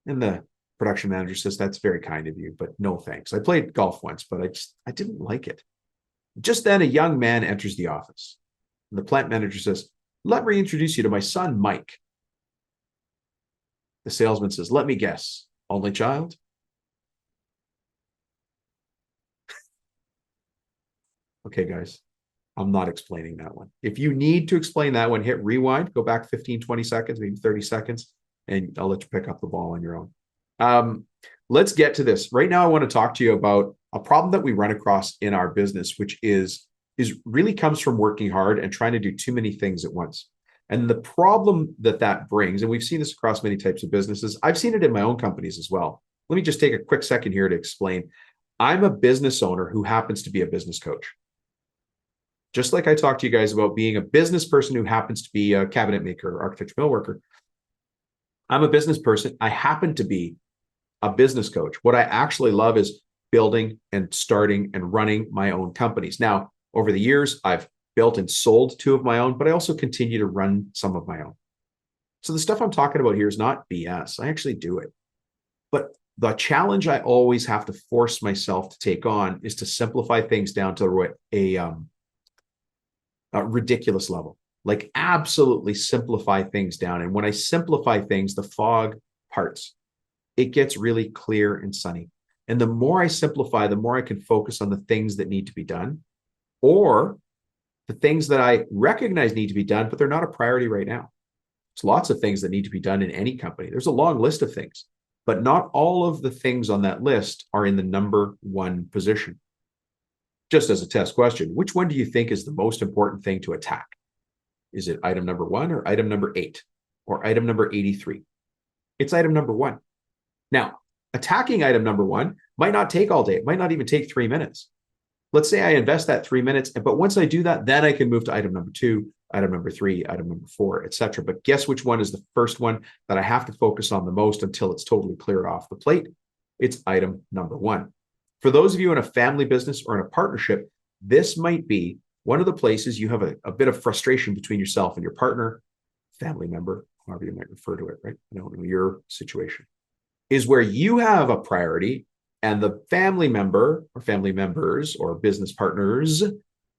And the production manager says, that's very kind of you, but no thanks. I played golf once, but I didn't like it. Just then a young man enters the office. And the plant manager says, let me introduce you to my son, Mike. The salesman says, let me guess, only child? Okay, guys, I'm not explaining that one. If you need to explain that one, hit rewind, go back 15, 20 seconds, maybe 30 seconds, and I'll let you pick up the ball on your own. Let's get to this. Right now, I want to talk to you about a problem that we run across in our business, which is really comes from working hard and trying to do too many things at once. And the problem that brings, and we've seen this across many types of businesses, I've seen it in my own companies as well. Let me just take a quick second here to explain. I'm a business owner who happens to be a business coach. Just like I talked to you guys about being a business person who happens to be a cabinet maker or architecture millworker, I'm a business person. I happen to be a business coach. What I actually love is building and starting and running my own companies. Now, over the years, I've built and sold 2 of my own, but I also continue to run some of my own. So the stuff I'm talking about here is not BS. I actually do it. But the challenge I always have to force myself to take on is to simplify things down to a ridiculous level, like absolutely simplify things down. And when I simplify things, the fog parts, it gets really clear and sunny. And the more I simplify, the more I can focus on the things that need to be done, or the things that I recognize need to be done, but they're not a priority right now. There's lots of things that need to be done in any company. There's a long list of things, but not all of the things on that list are in the number one position. Just as a test question, which one do you think is the most important thing to attack? Is it item number 1 or item number 8 or item number 83? It's item number 1. Now, attacking item number 1 might not take all day. It might not even take 3 minutes. Let's say I invest that 3 minutes, but once I do that, then I can move to item number 2, item number 3, item number 4, etc. But guess which one is the first one that I have to focus on the most until it's totally cleared off the plate? It's item number 1. For those of you in a family business or in a partnership, this might be one of the places you have a bit of frustration between yourself and your partner, family member, however you might refer to it, right? I don't know your situation, is where you have a priority and the family member or family members or business partners,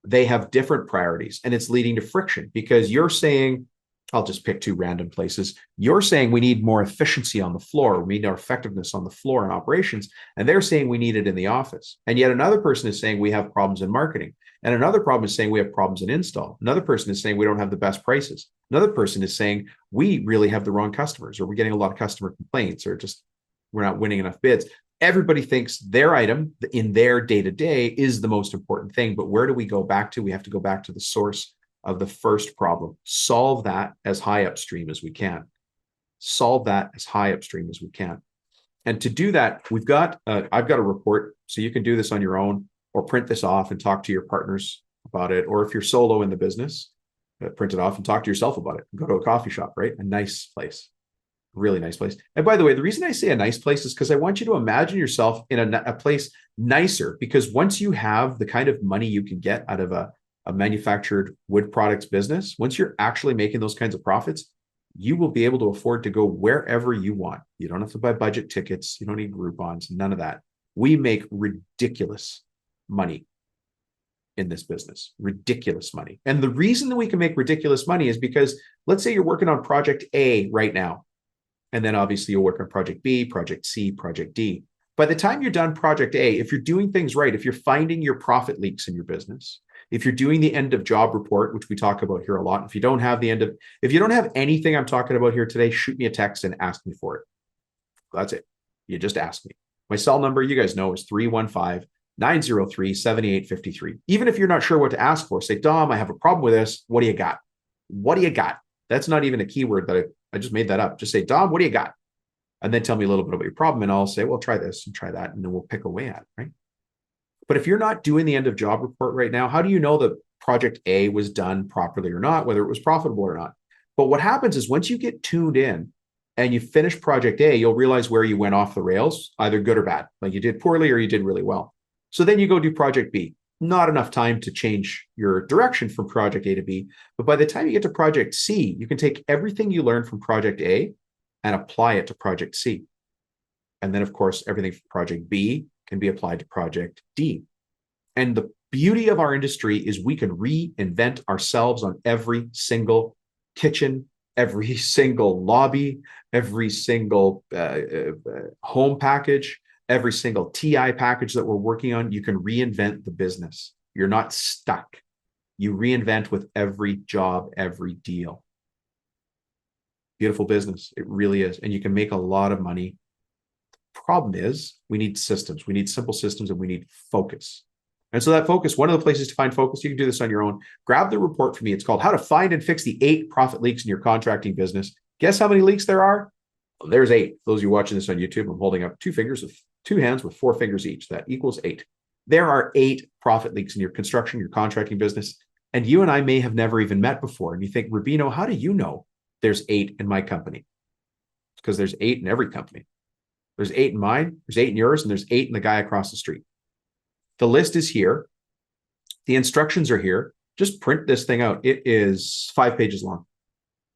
they have different priorities, and it's leading to friction because you're saying, I'll just pick 2 random places. You're saying we need more efficiency on the floor. We need more effectiveness on the floor in operations. And they're saying we need it in the office. And yet another person is saying we have problems in marketing. And another problem is saying we have problems in install. Another person is saying we don't have the best prices. Another person is saying we really have the wrong customers, or we're getting a lot of customer complaints, or just we're not winning enough bids. Everybody thinks their item in their day-to-day is the most important thing. But where do we go back to? We have to go back to the source of the first problem. Solve that as high upstream as we can. Solve that as high upstream as we can. And to do that, I've got a report, so you can do this on your own or print this off and talk to your partners about it. Or if you're solo in the business, print it off and talk to yourself about it. Go to a coffee shop, right? A nice place, really nice place. And by the way, the reason I say a nice place is because I want you to imagine yourself in a place nicer, because once you have the kind of money you can get out of a manufactured wood products business, once you're actually making those kinds of profits, you will be able to afford to go wherever you want. You don't have to buy budget tickets. You don't need Groupons, none of that. We make ridiculous money in this business, ridiculous money. And the reason that we can make ridiculous money is because let's say you're working on project A right now, and then obviously you'll work on project B, project C, project D. By the time you're done project A, if you're doing things right, if you're finding your profit leaks in your business, if you're doing the end of job report, which we talk about here a lot, if you don't have anything I'm talking about here today, shoot me a text and ask me for it. That's it. You just ask me. My cell number, you guys know, is 315-903-7853. Even if you're not sure what to ask for, say, Dom, I have a problem with this. What do you got? What do you got? That's not even a keyword that I just made that up. Just say, Dom, what do you got? And then tell me a little bit about your problem. And I'll say, well, try this and try that. And then we'll pick away at it, right? But if you're not doing the end of job report right now, how do you know that project A was done properly or not, whether it was profitable or not? But what happens is once you get tuned in and you finish project A, you'll realize where you went off the rails, either good or bad, like you did poorly or you did really well. So then you go do project B. Not enough time to change your direction from project A to B. But by the time you get to project C, you can take everything you learned from project A and apply it to project C. And then, of course, everything from project B can be applied to project D. And the beauty of our industry is we can reinvent ourselves on every single kitchen, every single lobby, every single home package, every single TI package that we're working on. You can reinvent the business. You're not stuck. You reinvent with every job, every deal. Beautiful business. It really is. And you can make a lot of money. Problem is we need systems. We need simple systems, and we need focus. And so that focus, one of the places to find focus, you can do this on your own. Grab the report for me. It's called How to Find and Fix the 8 Profit Leaks in Your Contracting Business. Guess how many leaks there are? Well, there's 8. Those of you watching this on YouTube, I'm holding up 2 hands with 4 fingers each. That equals 8. There are 8 profit leaks in your construction, your contracting business. And you and I may have never even met before. And you think, Rubino, how do you know there's 8 in my company? Because there's 8 in every company. There's 8 in mine, there's 8 in yours, and there's 8 in the guy across the street. The list is here. The instructions are here. Just print this thing out. It is 5 pages long.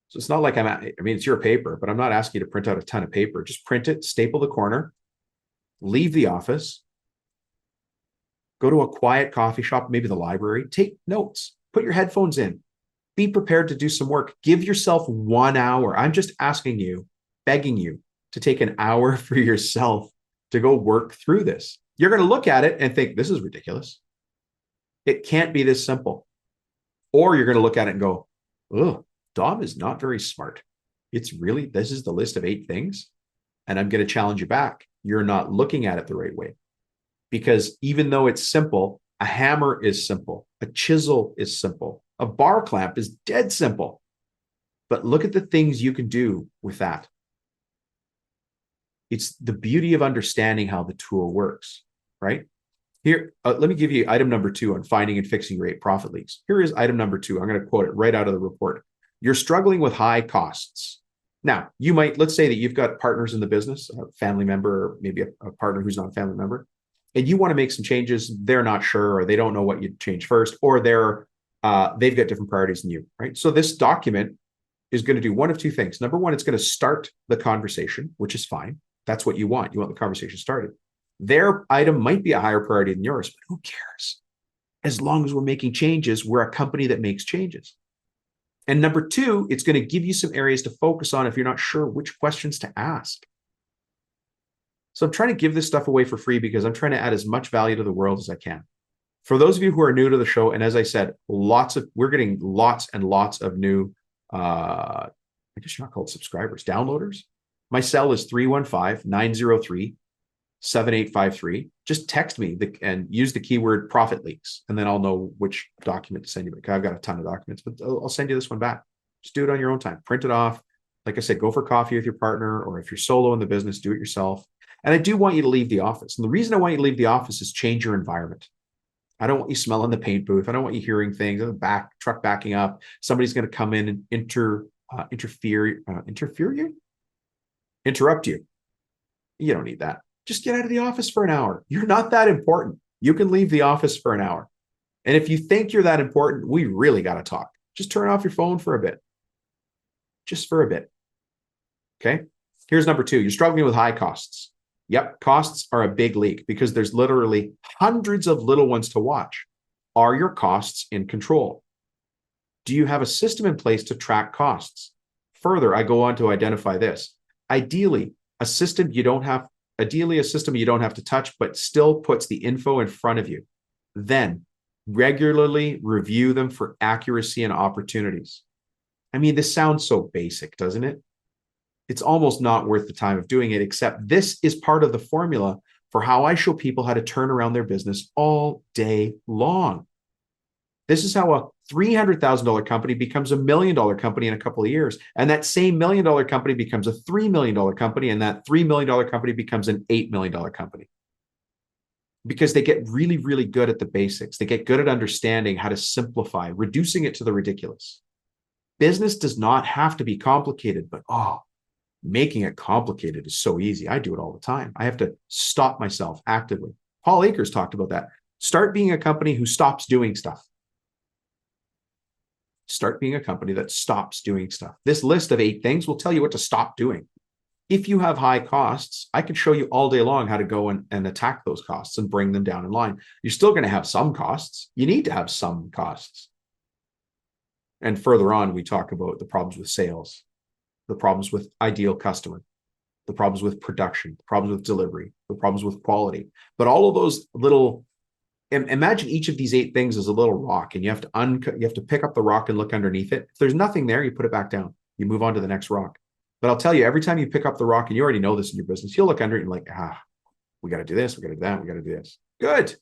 So it's not like it's your paper, but I'm not asking you to print out a ton of paper. Just print it, staple the corner, leave the office, go to a quiet coffee shop, maybe the library, take notes, put your headphones in, be prepared to do some work. Give yourself 1 hour. I'm just asking you, begging you, to take an hour for yourself to go work through this. You're going to look at it and think, this is ridiculous. It can't be this simple. Or you're going to look at it and go, oh, Dom is not very smart. This is the list of 8 things. And I'm going to challenge you back. You're not looking at it the right way. Because even though it's simple, a hammer is simple. A chisel is simple. A bar clamp is dead simple. But look at the things you can do with that. It's the beauty of understanding how the tool works, right? Here, let me give you item number 2 on finding and fixing your 8 profit leaks. Here is item number 2. I'm going to quote it right out of the report. You're struggling with high costs. Now, let's say that you've got partners in the business, a family member, or maybe a partner who's not a family member, and you want to make some changes. They're not sure, or they don't know what you'd change first, or they've got different priorities than you, right? So this document is going to do one of 2 things. Number 1, it's going to start the conversation, which is fine. That's what you want. You want the conversation started. Their item might be a higher priority than yours, but who cares? As long as we're making changes, we're a company that makes changes. And number 2, it's going to give you some areas to focus on if you're not sure which questions to ask. So I'm trying to give this stuff away for free because I'm trying to add as much value to the world as I can. For those of you who are new to the show, and as I said, we're getting lots and lots of new, I guess you're not called subscribers, downloaders. My cell is 315-903-7853. Just text me and use the keyword profit leaks, and then I'll know which document to send you. I've got a ton of documents, but I'll send you this one back. Just do it on your own time. Print it off. Like I said, go for coffee with your partner, or if you're solo in the business, do it yourself. And I do want you to leave the office. And the reason I want you to leave the office is change your environment. I don't want you smelling the paint booth. I don't want you hearing things in the back, truck backing up. Somebody's going to come in and interrupt you. You don't need that. Just get out of the office for an hour. You're not that important. You can leave the office for an hour. And if you think you're that important, we really got to talk. Just turn off your phone for a bit. Just for a bit. Okay. Here's number 2. You're struggling with high costs. Yep. Costs are a big leak because there's literally hundreds of little ones to watch. Are your costs in control? Do you have a system in place to track costs? Further, I go on to identify this. Ideally, a system you don't have to touch, but still puts the info in front of you. Then regularly review them for accuracy and opportunities. I mean, this sounds so basic, doesn't it? It's almost not worth the time of doing it, except this is part of the formula for how I show people how to turn around their business all day long. This is how a $300,000 company becomes $1 million company in a couple of years. And that same $1 million company becomes a $3 million company. And that $3 million company becomes an $8 million company. Because they get really, really good at the basics. They get good at understanding how to simplify, reducing it to the ridiculous. Business does not have to be complicated, but making it complicated is so easy. I do it all the time. I have to stop myself actively. Paul Akers talked about that. Start being a company who stops doing stuff. Start being a company that stops doing stuff. This list of 8 things will tell you what to stop doing. If you have high costs, I could show you all day long how to go and attack those costs and bring them down in line. You're still going to have some costs. You need to have some costs. And further on, we talk about the problems with sales, the problems with ideal customer, the problems with production, the problems with delivery, the problems with quality. But all of those little, imagine each of these 8 things as a little rock, and you have to pick up the rock and look underneath it. If there's nothing there, you put it back down. You move on to the next rock. But I'll tell you, every time you pick up the rock, and you already know this in your business, you'll look under it and like, we got to do this, we got to do that, we got to do this. Good.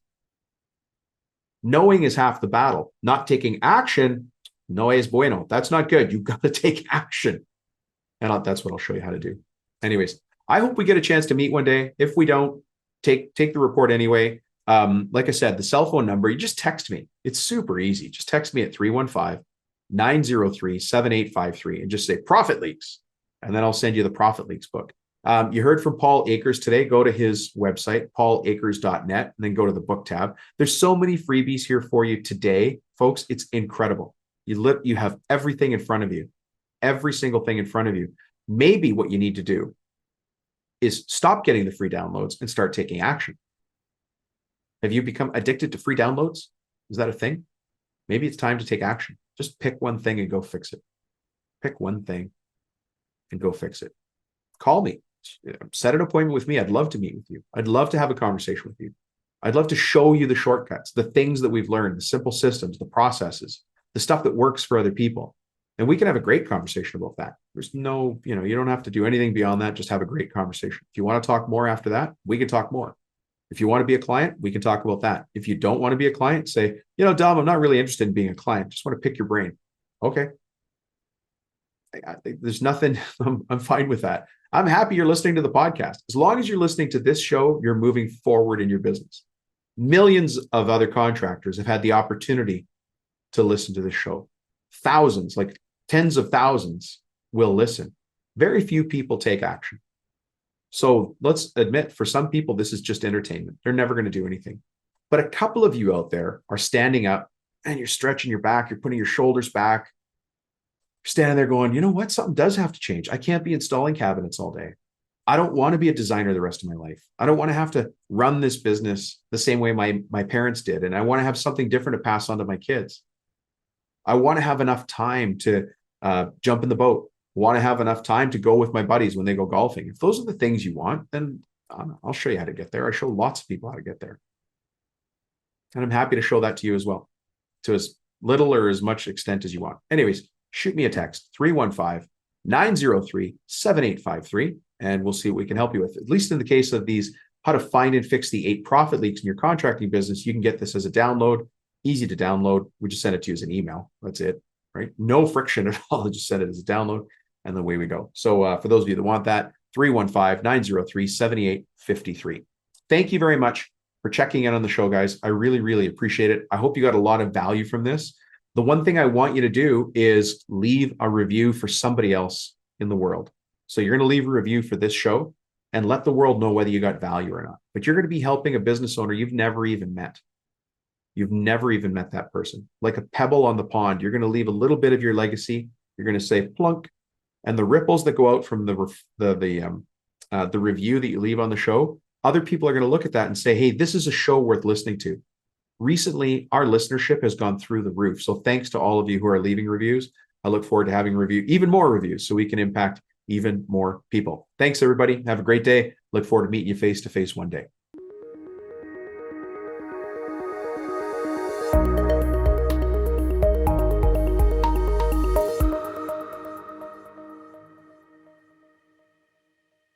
Knowing is half the battle. Not taking action, no es bueno. That's not good. You've got to take action. And that's what I'll show you how to do. Anyways, I hope we get a chance to meet one day. If we don't, take the report anyway. Like I said, the cell phone number, you just text me. It's super easy. Just text me at 315-903-7853 and just say profit leaks. And then I'll send you the Profit Leaks book. You heard from Paul Akers today. Go to his website, paulakers.net, and then go to the book tab. There's so many freebies here for you today, folks. It's incredible. You have everything in front of you, every single thing in front of you. Maybe what you need to do is stop getting the free downloads and start taking action. Have you become addicted to free downloads? Is that a thing? Maybe it's time to take action. Just pick one thing and go fix it. Pick one thing and go fix it. Call me, Set an appointment with me. I'd love to meet with you. I'd love to have a conversation with you. I'd love to show you the shortcuts, the things that we've learned, the simple systems, the processes, the stuff that works for other people. And we can have a great conversation about that. There's no, you don't have to do anything beyond that. Just have a great conversation. If you want to talk more after that, we can talk more. If you want to be a client, we can talk about that. If you don't want to be a client, say, Dom, I'm not really interested in being a client. Just want to pick your brain. Okay. There's nothing, I'm fine with that. I'm happy you're listening to the podcast. As long as you're listening to this show, you're moving forward in your business. Millions of other contractors have had the opportunity to listen to this show. Thousands, like tens of thousands will listen. Very few people take action. So let's admit, for some people, this is just entertainment. They're never going to do anything. But a couple of you out there are standing up and you're stretching your back. You're putting your shoulders back. You're standing there going, you know what? Something does have to change. I can't be installing cabinets all day. I don't want to be a designer the rest of my life. I don't want to have to run this business the same way my parents did. And I want to have something different to pass on to my kids. I want to have enough time to jump in the boat. Want to have enough time to go with my buddies when they go golfing. If those are the things you want, then I'll show you how to get there. I show lots of people how to get there. And I'm happy to show that to you as well, to as little or as much extent as you want. Anyways, shoot me a text, 315-903-7853, and we'll see what we can help you with. At least in the case of these, how to find and fix the 8 profit leaks in your contracting business, you can get this as a download, easy to download. We just send it to you as an email. That's it, right? No friction at all. Just send it as a download. And away we go. So for those of you that want that, 315-903-7853. Thank you very much for checking in on the show, guys. I really, really appreciate it. I hope you got a lot of value from this. The one thing I want you to do is leave a review for somebody else in the world. So you're going to leave a review for this show and let the world know whether you got value or not. But you're going to be helping a business owner you've never even met. You've never even met that person. Like a pebble on the pond, you're going to leave a little bit of your legacy. You're going to say plunk. And the ripples that go out from the review that you leave on the show, other people are going to look at that and say, hey, this is a show worth listening to. Recently, our listenership has gone through the roof. So thanks to all of you who are leaving reviews. I look forward to having even more reviews so we can impact even more people. Thanks, everybody. Have a great day. Look forward to meeting you face to face one day.